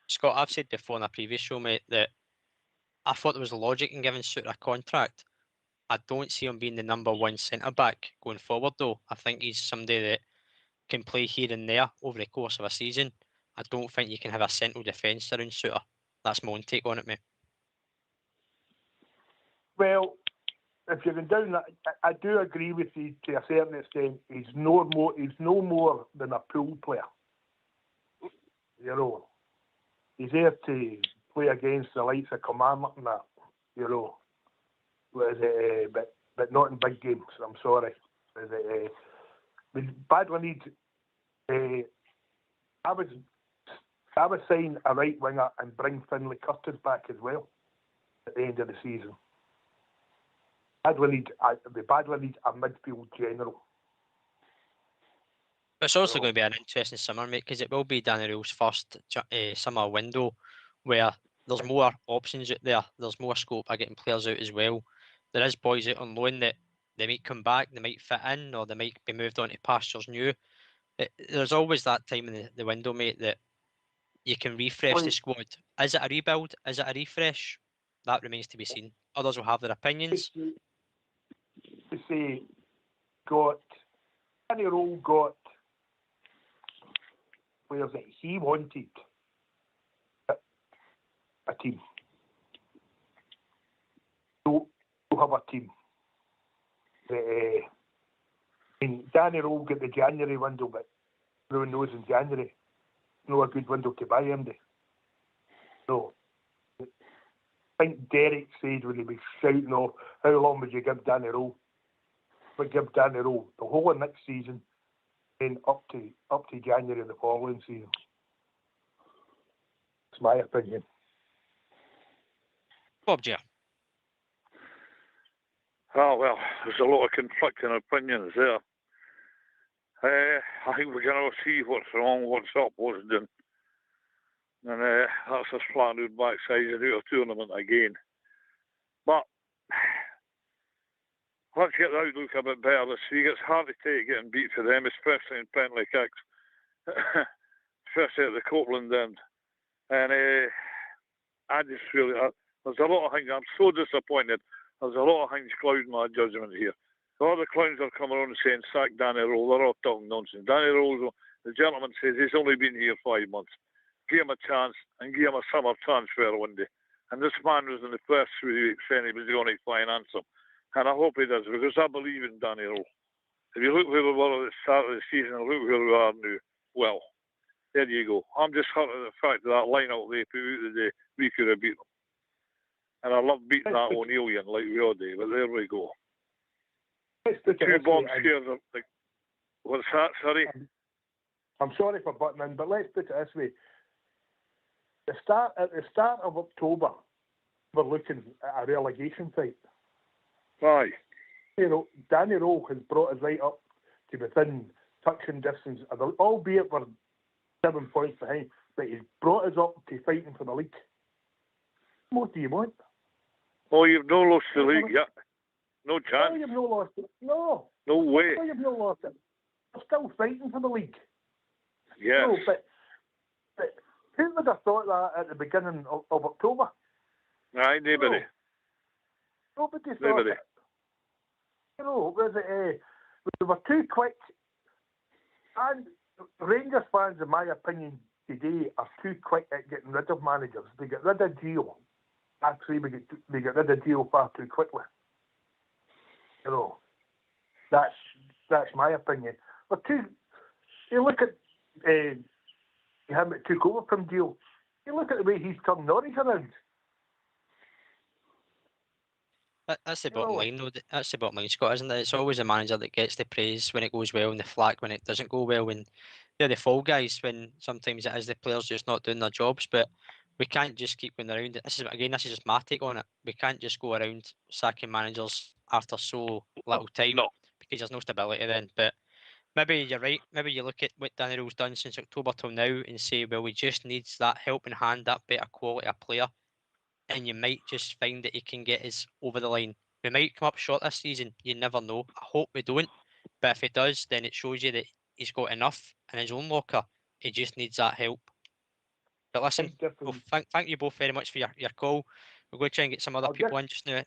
Scott, I've said before in a previous show, mate, that I thought there was logic in giving Suter a contract. I don't see him being the number one centre-back going forward, though. I think he's somebody that can play here and there over the course of a season. I don't think you can have a central defence around Suter. That's my own take on it, mate. Well, if you're going down that, I do agree with you to a certain extent. He's no more than a pool player. You know, he's there to play against the likes of Commandment and that. You know. But not in big games. I'm sorry. We badly need. I would sign a right winger and bring Finlay Curtis back as well at the end of the season. We badly need a midfield general. It's also going to be an interesting summer, mate, because it will be Danny Rale's first summer window where there's more options out there. There's more scope of getting players out as well. There is boys out on loan that they might come back, they might fit in, or they might be moved on to pastures new. There's always that time in the window, mate, that you can refresh the squad. Is it a rebuild? Is it a refresh? That remains to be seen. Others will have their opinions. To say, Danny Role got players that he wanted a team. Don't have a team. I mean, Danny Role got the January window, but everyone knows in January, no a good window to buy him. No. I think Derek said when he was shouting off, how long would you give Danny Role? But give Danny Role the whole of next season, then up to January of the following season. It's my opinion. Bob J. Oh, well, there's a lot of conflicting opinions there. I think we're going to see what's wrong, what's up, what's done. And that's us flat out backside out of tournament again. But let's get the outlook a bit better this week. It's hard to take getting beat for them, especially in penalty kicks. Especially at the Copeland end. And I just really, there's a lot of things. I'm so disappointed There's a lot of things clouding my judgment here. All the clowns are coming on and saying, sack Danny Rowe. They're all talking nonsense. Danny Rowe, the gentleman says he's only been here 5 months. Give him a chance and give him a summer transfer window. And this man was in the press 3 weeks saying he was going to finance him. And I hope he does, because I believe in Danny Rowe. If you look where we were at the start of the season and look where we are now, well, there you go. I'm just hurt at the fact that line-out they put out today, we could have beat them. And I love beating that O'Neillian like we all do, but there we go. Two bomb scares are like, what's that, sorry? I'm sorry for butting in, but let's put it this way. At the start of October, we're looking at a relegation fight. Aye. You know, Danny Rowe has brought us right up to within touching distance, albeit we're 7 points behind, but he's brought us up to fighting for the league. What do you want? Oh, you've no lost the league yet. No chance. No, you've no lost it. No. No way. No, you've no lost it. We're still fighting for the league. Yes. No, but who would have thought that at the beginning of October? Aye, nobody. No. Nobody thought Nobody. it. You know, was it, we were too quick. And Rangers fans, in my opinion, today are too quick at getting rid of managers. They get rid of Gio. Actually, they get rid of Gio far too quickly. You know, that's my opinion. But you look at him that took over from Gio. You look at the way he's turned Norwich around. That's the bottom line, though. That's the bottom line, Scott, isn't it? It's always the manager that gets the praise when it goes well and the flack when it doesn't go well. And they're the fall guys when sometimes it is the players just not doing their jobs. But we can't just keep going around. This is just my take on it. We can't just go around sacking managers after so little time because there's no stability then. But maybe you're right. Maybe you look at what Danny Rowe's done since October till now and say, well, we just needs that helping hand, that better quality of player. And you might just find that he can get us over the line. We might come up short this season. You never know. I hope we don't. But if he does, then it shows you that he's got enough in his own locker. He just needs that help. But listen, well, thank you both very much for your call. We're going to try and get some other people in just now.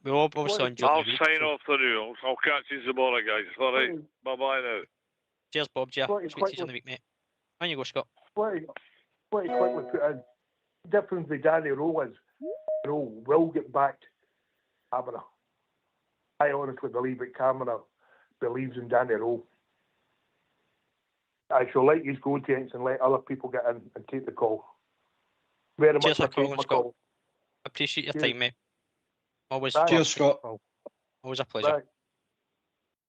We're all obviously enjoying I'll the week, sign off the rules. I'll catch you tomorrow, guys. All right. Bye-bye now. Cheers, Bob. Speak to you in the week, mate. On you go, Scott. What you quickly put in, the difference with Danny Rowe is, Rowe will get back to Cameron. I honestly believe that Cameron believes in Danny Rowe. I shall let you go, gents, and let other people get in and take the call. Very much Cheers for taking calling, my Scott. call. Appreciate your time, mate. Always. Cheers, Scott. Always a pleasure.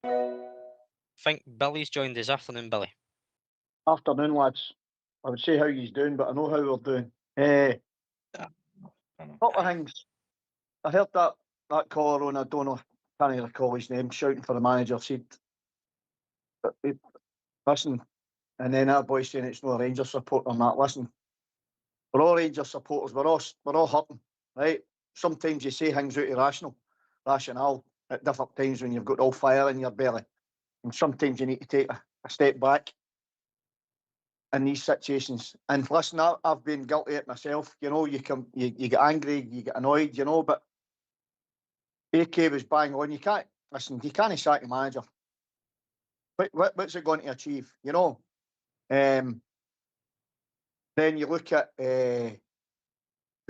Bye. I think Billy's joined this afternoon, Billy. Afternoon, lads. I would say how he's doing, but I know how we're doing. Couple of things. I heard that caller on, I don't know, can't recall his name, shouting for the manager, said, listen, and then that boy saying it's no a Rangers supporter and that. Listen, we're all Rangers supporters, we're all hurting, right? Sometimes you say things out of rationale at different times when you've got all fire in your belly. And sometimes you need to take a step back in these situations. And listen, I've been guilty of it myself. You know, you get angry, you get annoyed, you know, but AK was bang on. You can't sack a manager. What's it going to achieve, you know? Then you look at the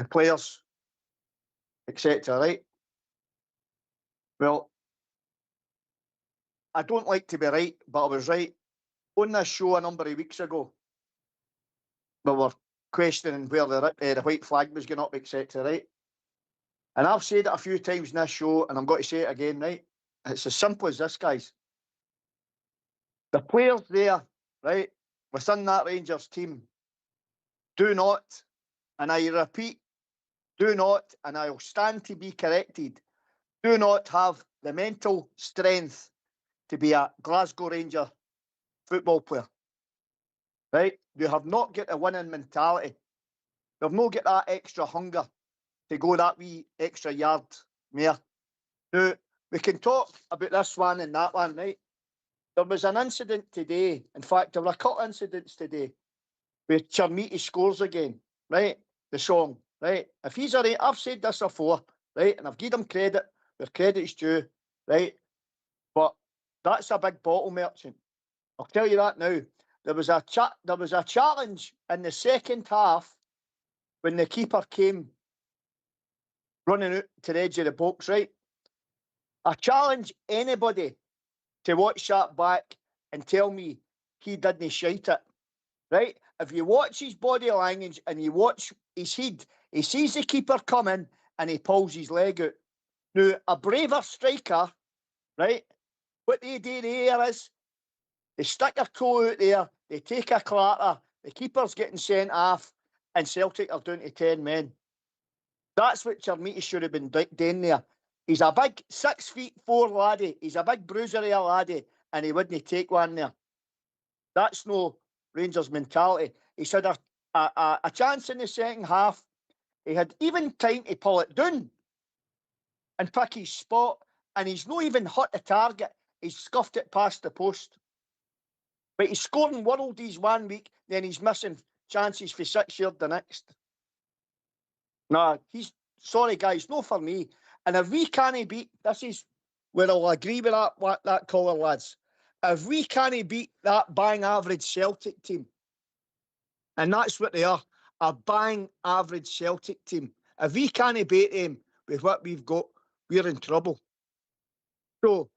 players, etc., right? Well, I don't like to be right, but I was right. On this show a number of weeks ago, we were questioning where the white flag was going up, etc., right? And I've said it a few times in this show, and I'm going to say it again, right? It's as simple as this, guys. The players there, right, within that Rangers team, do not, and I repeat, do not, and I'll stand to be corrected, do not have the mental strength to be a Glasgow Ranger football player, right? You have not got a winning mentality. You've not got that extra hunger to go that wee extra yard more. Now, we can talk about this one and that one, right? There was an incident today. In fact, there were a couple of incidents today where Chermiti scores again, right? The song, right? If he's a right, I've said this before, right? And I've given him credit Their credit's due, right? But that's a big bottle merchant. I'll tell you that now. There was a challenge in the second half when the keeper came running out to the edge of the box, right? I challenge anybody to watch that back and tell me he didn't shite it, right? If you watch his body language and you watch his head, he sees the keeper coming and he pulls his leg out. Now, a braver striker, right? What they do there is they stick their toe out there, they take a clatter, the keeper's getting sent off, and Celtic are down to 10 men. That's what Chermiti should have been doing there. He's a big 6'4" laddie. He's a big bruiser here laddie, and he wouldn't take one there. That's no Rangers mentality. He's had a chance in the second half. He had even time to pull it down and pick his spot, and he's not even hit the target. He's scuffed it past the post. But he's scoring worldies 1 week, then he's missing chances for 6 years the next. Nah, sorry guys, no for me. And if we can't beat, this is where I'll agree with that caller, lads. If we can't beat that bang average Celtic team, and that's what they are, a bang average Celtic team. If we can't beat them with what we've got, we're in trouble. So,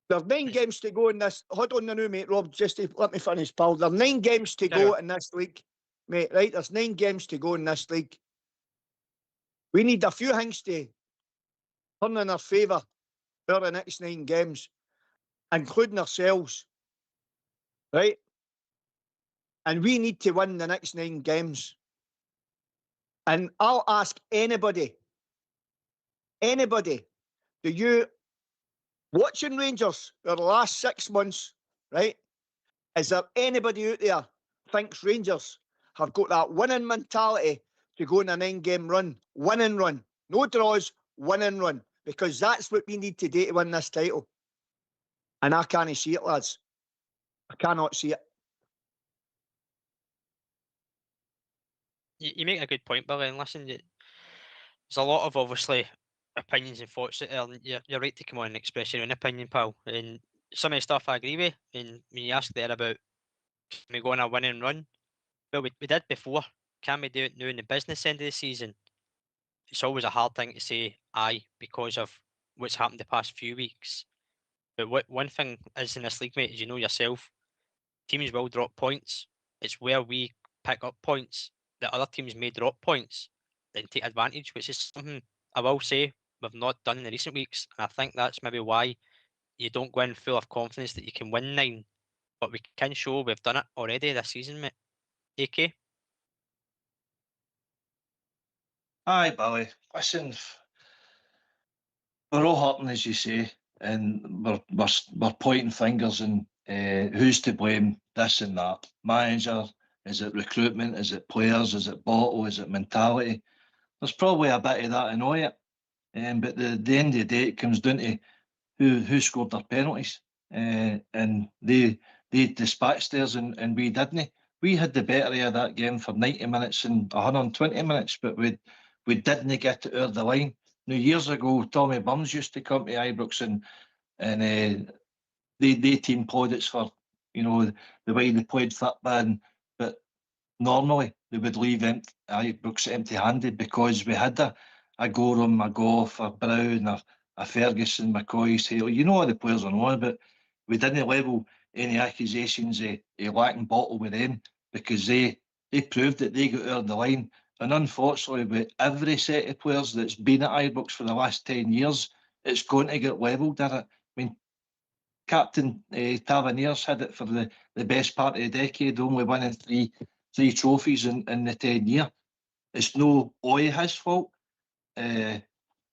there's 9 games to go in this. Hold on now, mate, Rob, just to let me finish, pal. There's 9 games to go in this league, mate, right? There's 9 games to go in this league. We need a few things to turn in our favour for the next 9 games, including ourselves, right? And we need to win the next 9 games. And I'll ask anybody, do you, watching Rangers for the last 6 months, right? Is there anybody out there thinks Rangers have got that winning mentality to go on a 9-game run? Winning run. No draws, winning run. Because that's what we need to do to win this title. And I can't see it, lads. I cannot see it. You make a good point, Billy, and listen, there's a lot of obviously opinions and thoughts out there, and you're right to come on and express your own opinion, pal. And some of the stuff I agree with, and when you asked there about can we go on a winning run, well, we did before. Can we do it now in the business end of the season? It's always a hard thing to say, aye, because of what's happened the past few weeks. But one thing is in this league, mate, as you know yourself, teams will drop points. It's where we pick up points that other teams may drop points and take advantage, which is something I will say we've not done in the recent weeks. And I think that's maybe why you don't go in full of confidence that you can win 9. But we can show we've done it already this season, mate. AK? Aye, Billy. Listen, we're all hurting, as you say, and we're pointing fingers and who's to blame, this and that. Manager, is it recruitment, is it players, is it bottle, is it mentality? There's probably a bit of that in all it. But at the end of the day, it comes down to who scored their penalties. And they dispatched theirs and we didn't. We had the better of that game for 90 minutes and 120 minutes, but we didn't get it over the line. Now, years ago, Tommy Burns used to come to Ibrox and they team plaudits for, you know, the way they played football. But normally, they would leave Ibrox empty-handed because we had a Gorham, a Goff, a Brown, a Ferguson, McCoy, Hale. You know all the players are on, but we didn't level any accusations of lacking bottle with them because they proved that they got over the line. And unfortunately, with every set of players that's been at Ibrox for the last 10 years, it's going to get levelled at it. I mean, Captain Taverniers had it for the best part of the decade, only winning three trophies in the 10 year. It's no his fault, but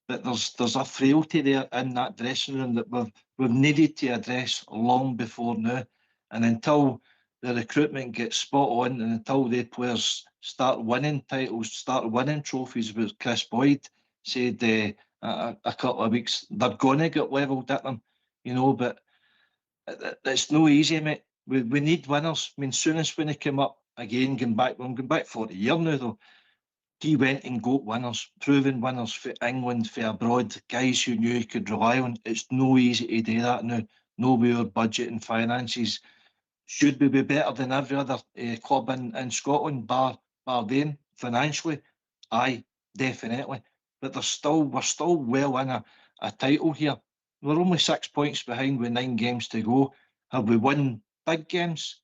there's a frailty there in that dressing room that we've needed to address long before now. And until the recruitment gets spot on and until the players start winning titles, start winning trophies, with Chris Boyd said a couple of weeks, they're going to get levelled at them, you know, but it's no easy, mate. We need winners. I mean, soon as when they come up again, we're going back 40 years now, though. he went and got winners, proven winners for England, for abroad, guys who knew he could rely on. It's no easy to do that now. No way our budget and finances. Should we be better than every other club in Scotland, bar them financially? Aye, definitely. But we're still well in a title here. We're only 6 points behind with 9 games to go. Have we won big games?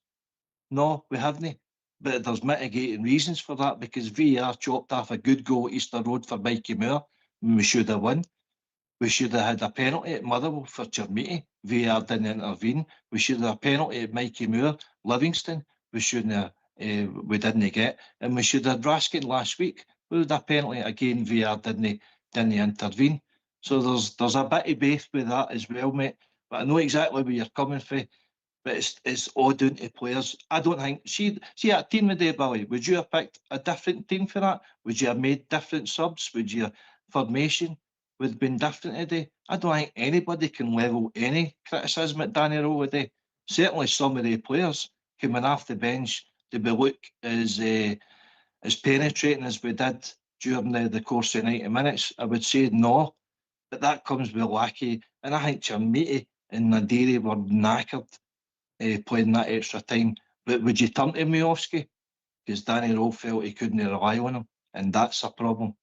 No, we haven't. But there's mitigating reasons for that, because VAR chopped off a good goal at Easter Road for Mikey Moore when we should have won. We should have had a penalty at Motherwell for Chermiti. VAR didn't intervene. We should have had a penalty at Mikey Moore, Livingston. We shouldn't have. We didn't get. And we should have had Raskin last week. We had a penalty again. VAR didn't intervene. So there's a bit of both with that as well, mate. But I know exactly where you're coming from. But it's all down to players. I don't think. See that team today, Billy. Would you have picked a different team for that? Would you have made different subs? Would your formation would have been different today? I don't think anybody can level any criticism at Danny Rowe today. Certainly some of the players coming off the bench, did we look as penetrating as we did during the course of 90 minutes? I would say no. But that comes with Lackey. And I think Chermiti and Nadiri were knackered playing that extra time. But would you turn to Miovski? Because Danny Rowe felt he couldn't rely on him. And that's a problem.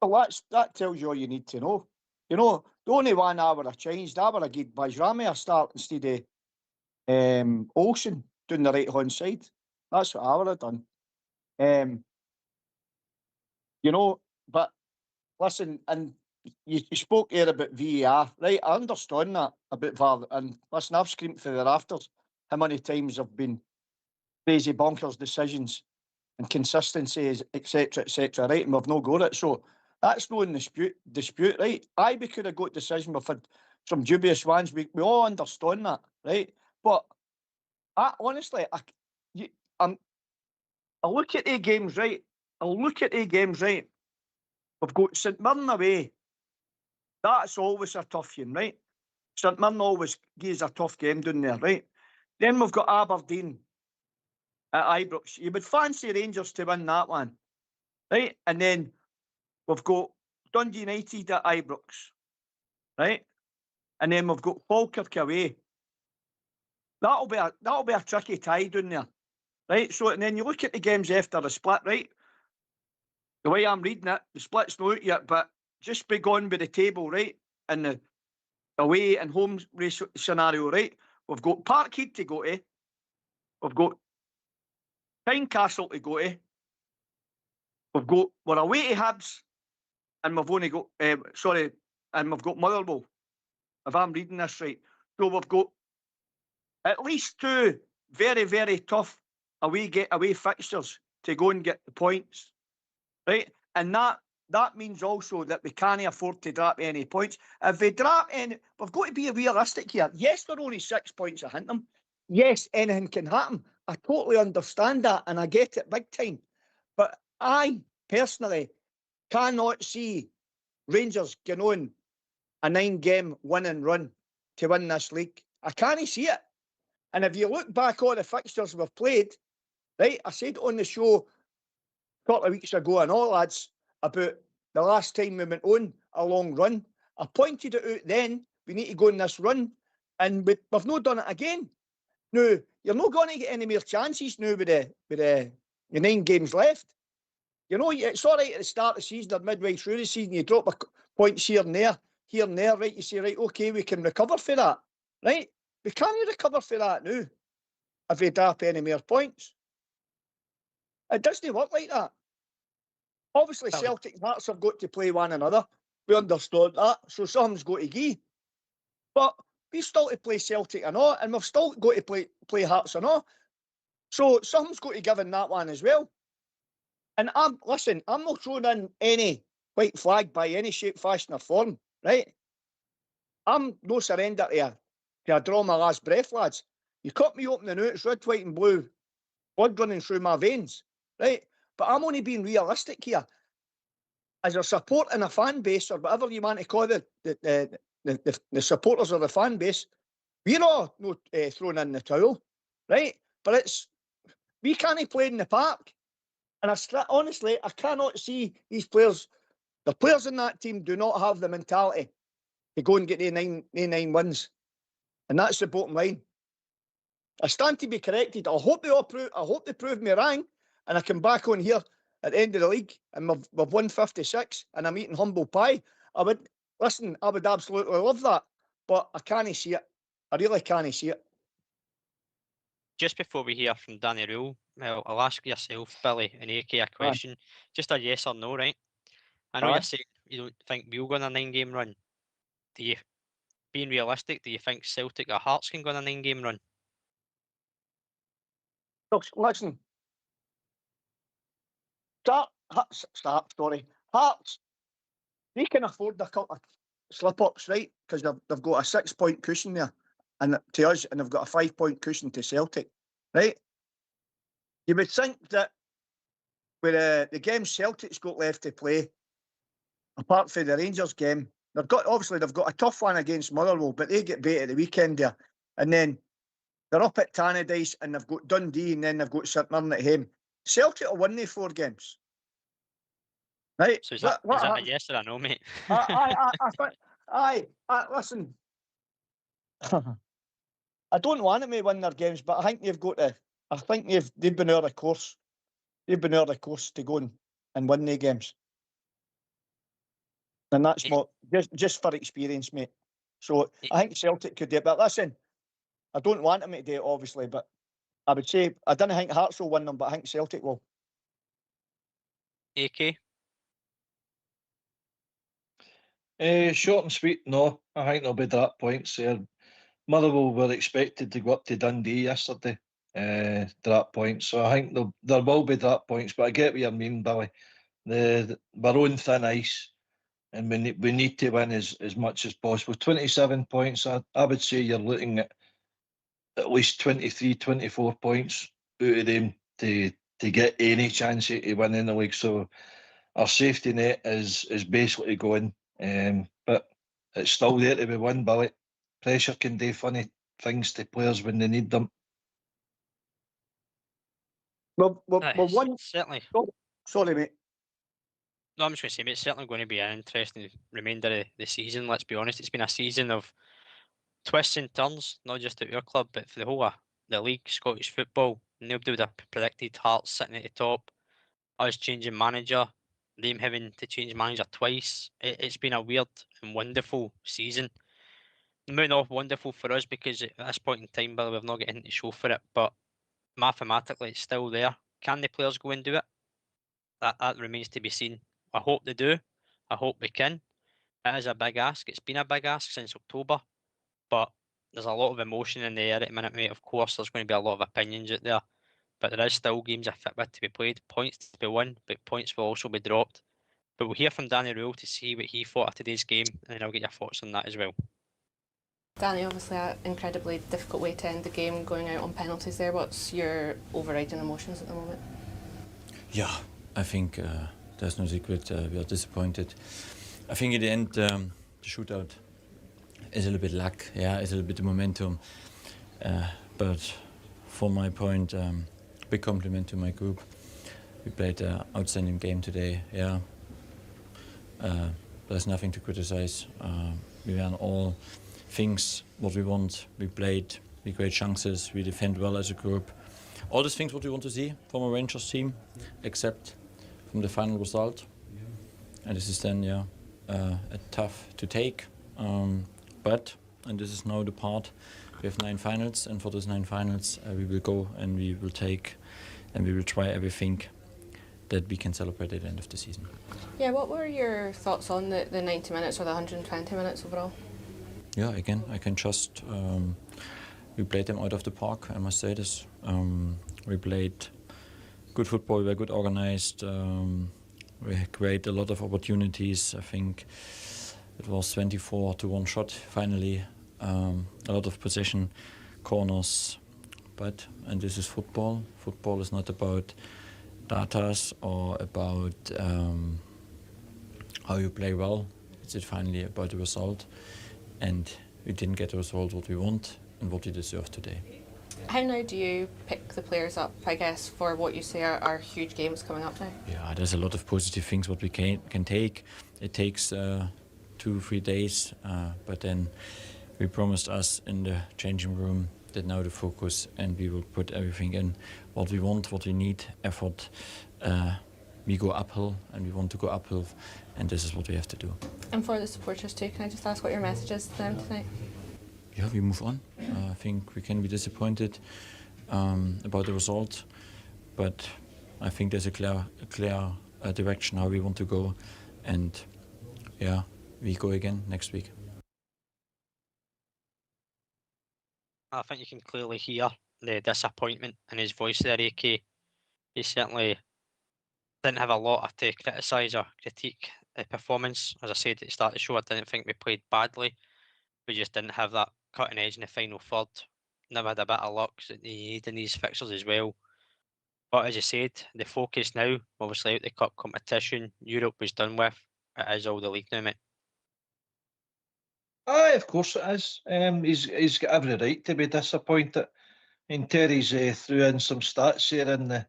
Well, that tells you all you need to know. You know, the only one I would have changed, I would have given Bajrami a start instead of Olsen down the right-hand side. That's what I would have done. You know, but listen, and you spoke here about VAR, right? I understand that about VAR, and listen, I've screamed for the rafters how many times have been crazy bonkers decisions and consistencies, etc., right? And we've no got it. So that's no in dispute, right? Aye, we could have got decision. We've had some dubious ones. We all understand that, right? But I honestly, I look at the games, right? We've got St Mirren away. That's always a tough game, right? St Mirren always gives a tough game down there, right? Then we've got Aberdeen at Ibrox. You would fancy Rangers to win that one, right? And then we've got Dundee United at Ibrox, right? And then we've got Falkirk away. That'll be a tricky tie down there, right? So and then you look at the games after the split, right? The way I'm reading it, the split's not out yet, but just be gone with the table, right? And the away and home race scenario, right? We've got Parkhead to go to. We've got Tynecastle to go to. We're away to Hibs, and we've only got and we've got Motherwell, if I'm reading this right. So we've got at least 2 very, very tough away fixtures to go and get the points, right? And that means also that we can't afford to drop any points. If we drop any, we've got to be realistic here. Yes, we're only 6 points ahead them. Yes, anything can happen. I totally understand that, and I get it big time. But I personally cannot see Rangers going on a 9-game winning run to win this league. I can't see it. And if you look back on the fixtures we've played, right, I said on the show a couple of weeks ago and all, lads, about the last time we went on a long run. I pointed it out then, we need to go on this run, and we've not done it again. Now, you're not going to get any more chances now with the 9 games left. You know, it's all right at the start of the season or midway through the season, you drop points here and there, right? You say, right, okay, we can recover for that, right? We can't recover for that now if we drop any more points. It doesn't work like that. Obviously, Celtic and Hearts have got to play one another. We understood that, so something's got to give. But we still to play Celtic and all, and we've still got to play Hearts and all. So something's got to give in that one as well. And I'm not throwing in any white flag by any shape, fashion or form, right? I'm no surrender to I draw my last breath, lads. You cut me open the now, it's red, white and blue, blood running through my veins, right? But I'm only being realistic here. As a support and a fan base, or whatever you want to call the supporters of the fan base, we're all not thrown in the towel, right? But we can't play in the park. And honestly, I cannot see these players. The players in that team do not have the mentality to go and get the nine wins. And that's the bottom line. I stand to be corrected. I hope they prove me wrong, and I come back on here at the end of the league and we've won 56 and I'm eating humble pie. I would absolutely love that, but I can't see it. I really can't see it. Just before we hear from Danny Rule, well, I'll ask yourself, Billy and AK, a question. Just a yes or no, right? I know you're saying you don't think we'll go on a 9-game run. Do you, being realistic, do you think Celtic or Hearts can go on a 9-game run? Listen, Hearts, they can afford a couple of slip-ups, right? Because they've got a 6-point cushion there and to us, and they've got a 5-point cushion to Celtic, right? You would think that with the games Celtic's got left to play, apart from the Rangers game, they've got a tough one against Motherwell, but they get beat at the weekend there. And then they're up at Tannadice and they've got Dundee and then they've got St Mirren at home. Celtic will win the 4 games. Right? So is that a yes or a no, mate? Listen. I don't want them to win their games, but I think they've been out of course. They've been out of course to go and win the games. And that's just for experience, mate. So I think Celtic could do it. But listen, I don't want them to do it, obviously, but I would say I don't think Hearts will win them, but I think Celtic will. AK? Short and sweet, no. I think there'll be drop points there. Motherwell were expected to go up to Dundee yesterday, drop points. So I think there will be drop points, but I get what you mean, Billy. We're on thin ice, and we need to win as much as possible. 27 points, I would say you're looking at least 23, 24 points out of them to get any chance of winning the league. So our safety net is basically going. But it's still there to be won, Billy. Pressure can do funny things to players when they need them. Well, one certainly. Sorry, mate. No, I'm just going to say, mate, it's certainly going to be an interesting remainder of the season. Let's be honest, it's been a season of twists and turns, not just at your club, but for the whole of the league, Scottish football. Nobody would have predicted Hearts sitting at the top, us changing manager, them having to change manager twice. It's been a weird and wonderful season. Maybe not wonderful for us because at this point in time, Billy, we've not got anything to show for it, but mathematically it's still there. Can the players go and do it? That remains to be seen. I hope they do. I hope we can. It is a big ask. It's been a big ask since October, but there's a lot of emotion in the air at the minute, mate. Of course, there's going to be a lot of opinions out there, but there is still games to be played, points to be won, but points will also be dropped. But we'll hear from Danny Rule to see what he thought of today's game, and then I'll get your thoughts on that as well. Danny, obviously an incredibly difficult way to end the game, going out on penalties there. What's your overriding emotions at the moment? Yeah, I think there's no secret. We are disappointed. I think in the end, the shootout is a little bit luck. Yeah, it's a little bit of momentum. But for my point, big compliment to my group. We played an outstanding game today. Yeah, there's nothing to criticize. We ran all things what we want. We played, we create chances, we defend well as a group. All these things what we want to see from a Rangers team, except from the final result. And this is then tough to take. But, and this is now the part, we have 9 finals, and for those 9 finals we will go and we will take and we will try everything that we can celebrate at the end of the season. Yeah, what were your thoughts on the 90 minutes or the 120 minutes overall? Yeah, again, I can just, we played them out of the park, I must say this. We played good football, we were good organized, we created a lot of opportunities. I think it was 24 to 1 shot finally, a lot of possession, corners, and this is football. Football is not about datas or about how you play well, it's finally about the result. And we didn't get the result what we want and what we deserve today. How now do you pick the players up, I guess, for what you say are huge games coming up now? Yeah, there's a lot of positive things what we can take. It takes 2-3 days, but then we promised us in the changing room that now the focus, and we will put everything in what we want, what we need, effort. We go uphill, and we want to go uphill, and this is what we have to do. And for the supporters too, can I just ask what your message is to them tonight? Yeah, we move on. I think we can be disappointed about the result, but I think there's a clear direction how we want to go, and yeah, we go again next week. I think you can clearly hear the disappointment in his voice there, AK. He certainly didn't have a lot to criticise or critique the performance. As I said at the start of the show, I didn't think we played badly. We just didn't have that cutting edge in the final third. Never had a bit of luck that they need in these fixtures as well. But as you said, the focus now, obviously out the cup competition, Europe was done with. It is all the league now, mate. Aye, of course it is. He's got every right to be disappointed. And Terry's threw in some stats here, and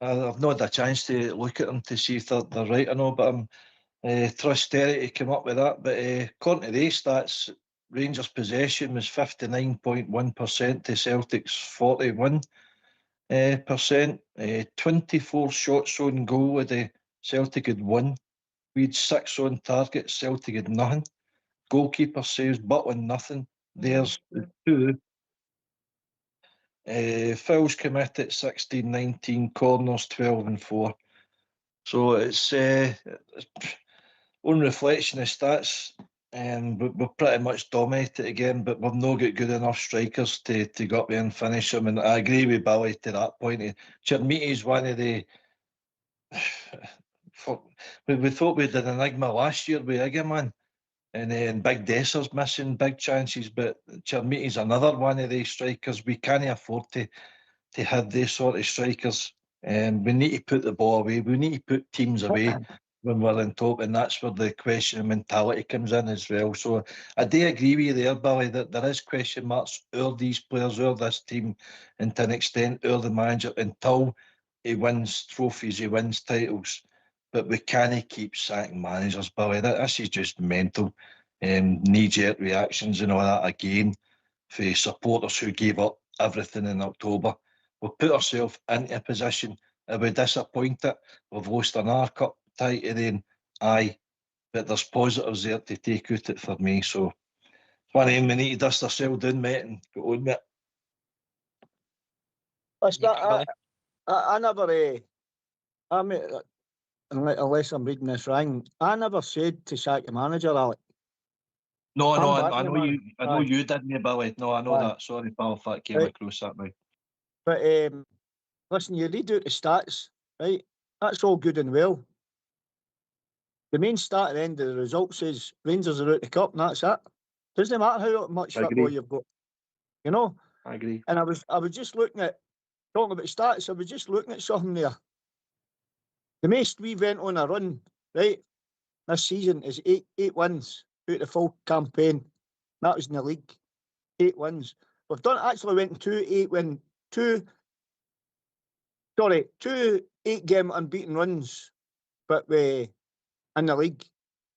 I've not had a chance to look at them to see if they're right or not, but I'm trust Terry to come up with that. But according to these stats, Rangers' possession was 59.1% to Celtic's 41%. 24 shots on goal with the Celtic had 1. We had 6 on target, Celtic had nothing. Goalkeeper saves, Butland nothing. There's the 2. Fouls committed 16-19, corners 12-4. So it's on reflection of stats, we're pretty much dominated again, but we've not got good enough strikers to go up there and finish them. And I agree with Billy to that point. Chermiti's one of the. We thought we had an enigma last year with Igaman. And then Big Desser's missing big chances, but Chermiti's another one of these strikers. We can't afford to have these sort of strikers. We need to put the ball away. We need to put teams away when we're on top, and that's where the question of mentality comes in as well. So I do agree with you there, Billy, that there is question marks over these players, over this team, and to an extent over the manager until he wins trophies, he wins titles. But we can't keep sacking managers, Billy. This is just mental. Knee-jerk reactions and all that again for supporters who gave up everything in October. We've put ourselves into a position. Are we disappointed? We've lost another cup title then. Aye. But there's positives there to take out it for me. So it's one of them, we need to dust ourselves down, mate, and go on with it. I never, unless I'm reading this wrong, I never said to sack the manager, Alec. No, I know you. I know you didn't, Billy. No, I know that. Sorry, pal, if that came across that way. But listen, you read out the stats, right? That's all good and well. The main stat at the end of the results is Rangers are out the cup, and that's it. Doesn't matter how much football you've got, you know. I agree. And I was just looking at talking about stats. I was just looking at something there. The most we went on a run, right, this season is eight wins out the full campaign. That was in the league. 8 wins. We've actually went in two 8-game unbeaten runs, but we in the league.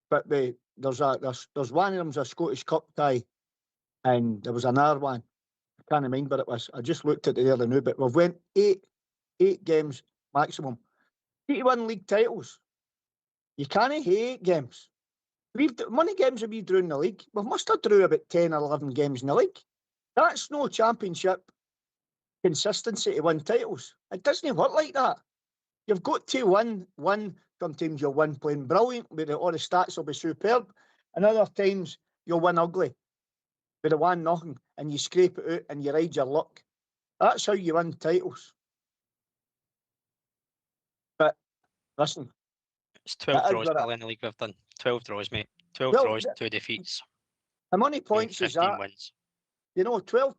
But there's one of them's a Scottish Cup tie, and there was another one. I can't remember what it was. I just looked at it the other now, but we've went eight games maximum. 81 league titles. You can't have 8 games. How many games have we drew in the league? We must have drew about 10 or 11 games in the league. That's no championship consistency to win titles. It doesn't work like that. You've got to win. Sometimes you'll win playing brilliant, but all the stats will be superb. And other times you'll win ugly with a 1-0 and you scrape it out and you ride your luck. That's how you win titles. But listen, it's 12 draws in the league we've done. 12 draws, mate. 12 draws, 2 defeats. How many points is that? Wins. You know, 12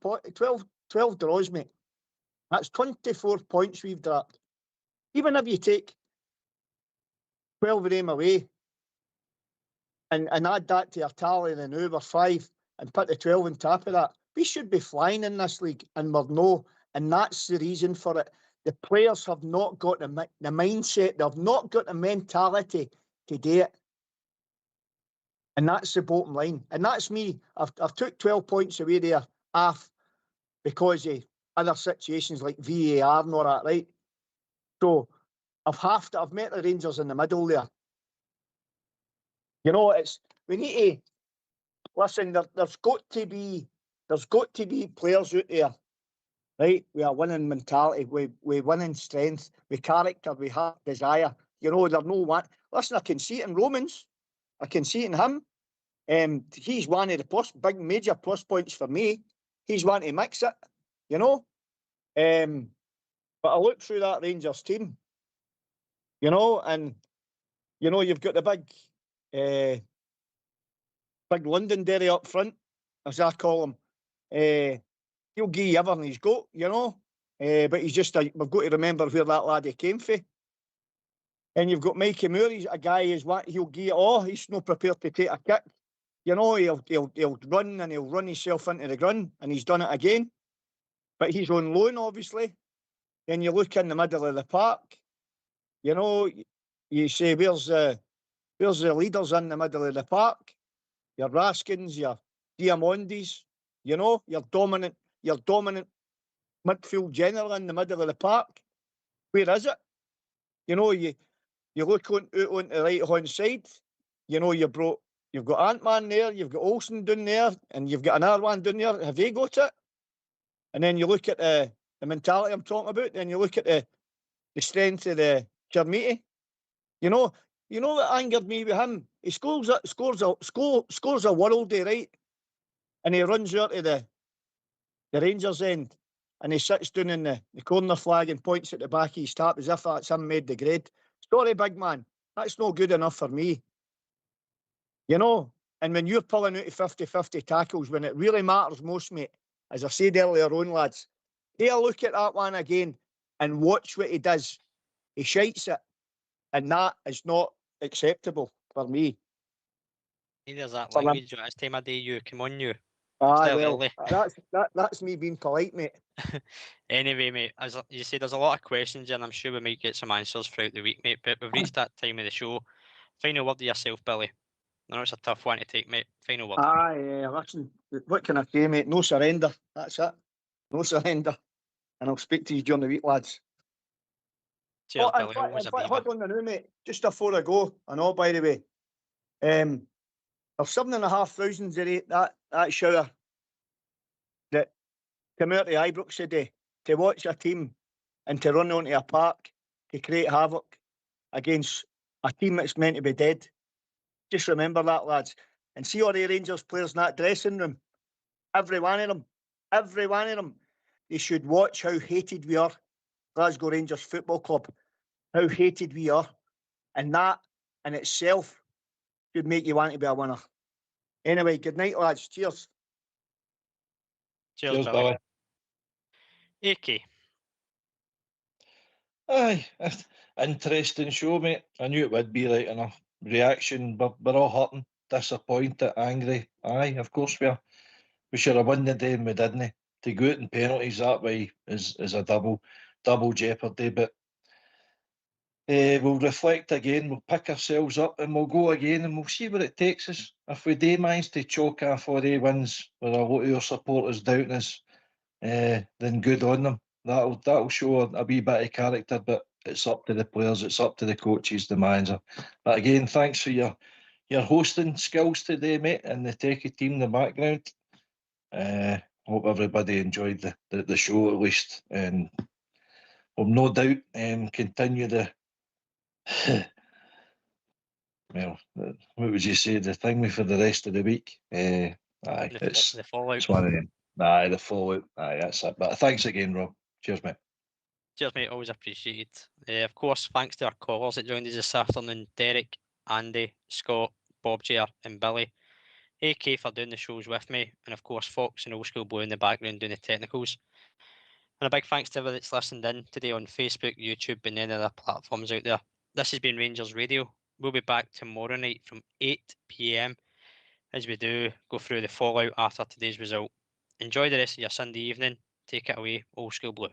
draws, mate. That's 24 points we've dropped. Even if you take 12 of them away and add that to your tally and then over 5 and put the 12 on top of that, We should be flying in this league, and we're no. And that's the reason for it. The players have not got the mindset. They've not got the mentality to do it. And that's the bottom line. And that's me. I've took 12 points away there half because of other situations like VAR and all that, right? So I've met the Rangers in the middle there. You know, we need to listen. There's got to be players out there, right? We are winning mentality, we winning strength, we character, we have desire. You know, they're no one. Listen, I can see it in Romans. I can see it in him. He's one of the big major plus points for me. He's one to mix it, you know. But I look through that Rangers team, you know, and you know you've got the big Londonderry up front, as I call him. He'll give you everything he's got, you know. But he's just we've got to remember where that laddie came from. And you've got Mikey Moore. He's a guy he'll give you all. He's not prepared to take a kick. You know, he'll run and he'll run himself into the ground, and he's done it again. But he's on loan, obviously. Then you look in the middle of the park. You know, you say, where's the leaders in the middle of the park? Your Raskins, your Diamondis, you know, your dominant midfield general in the middle of the park. Where is it? You know, you look out on the right hand side. You know, you've got Ant-Man there, you've got Olsen down there, and you've got another one down there. Have they got it? And then you look at the mentality I'm talking about. Then you look at the strength of the Chermiti. You know what angered me with him? He scores a worldie, right? And he runs out to the Rangers end, and he sits down in the corner flag and points at the back of his tap as if that's him made the grade. Sorry, big man, that's not good enough for me. You know, and when you're pulling out of 50-50 tackles, when it really matters most, mate, as I said earlier on, lads, take a look at that one again and watch what he does. He shites it, and that is not acceptable for me. There's that language. It's time of day, you. Come on, you. Well, that's me being polite, mate. Anyway, mate, as you say, there's a lot of questions, and I'm sure we might get some answers throughout the week, mate. But we've reached that time of the show. Final word to yourself, Billy. I know it's a tough one to take, mate. Final word. Listen, what can I say, mate? No surrender. That's it. No surrender. And I'll speak to you during the week, lads. Cheers, Billy. In fact, hold on now, mate. Just before I go, I know, by the way, there's 7,500 that shower that come out to Ibrox today to watch a team and to run onto a park to create havoc against a team that's meant to be dead. Just remember that, lads. And see all the Rangers players in that dressing room. Every one of them. They should watch how hated we are, Glasgow Rangers Football Club. How hated we are. And that in itself should make you want to be a winner. Anyway, good night, lads. Cheers. Cheers, Billy. AK. Aye, interesting show, mate. I knew it would be right enough. Reaction, we're all hurting, disappointed, angry. Aye, of course we are. We should have won the day and we didn't. To go out in penalties that way is a double jeopardy. But we'll reflect again, we'll pick ourselves up and we'll go again and we'll see where it takes us. If we do manage to chalk off 4 wins with a lot of our supporters doubting us, then good on them. That'll show a wee bit of character, but it's up to the players, it's up to the coaches, the manager. But again, thanks for your hosting skills today, mate, and the techie team in the background. Hope everybody enjoyed the show at least, and we'll no doubt continue the well, what would you say, the thing for the rest of the week. It's the fallout. It's one of them. Aye, the fallout. Aye, that's it. But thanks again, Rob. Cheers, mate. Cheers, mate. Always appreciated. Of course, thanks to our callers that joined us this afternoon: Derek, Andy, Scott, Bob J, and Billy. AK for doing the shows with me, and of course Fox and Old School Blue in the background doing the technicals. And a big thanks to everyone that's listened in today on Facebook, YouTube, and any other platforms out there. This has been Rangers Radio. We'll be back tomorrow night from 8 PM as we do go through the fallout after today's result. enjoy the rest of your Sunday evening. Take it away, Old School Blue.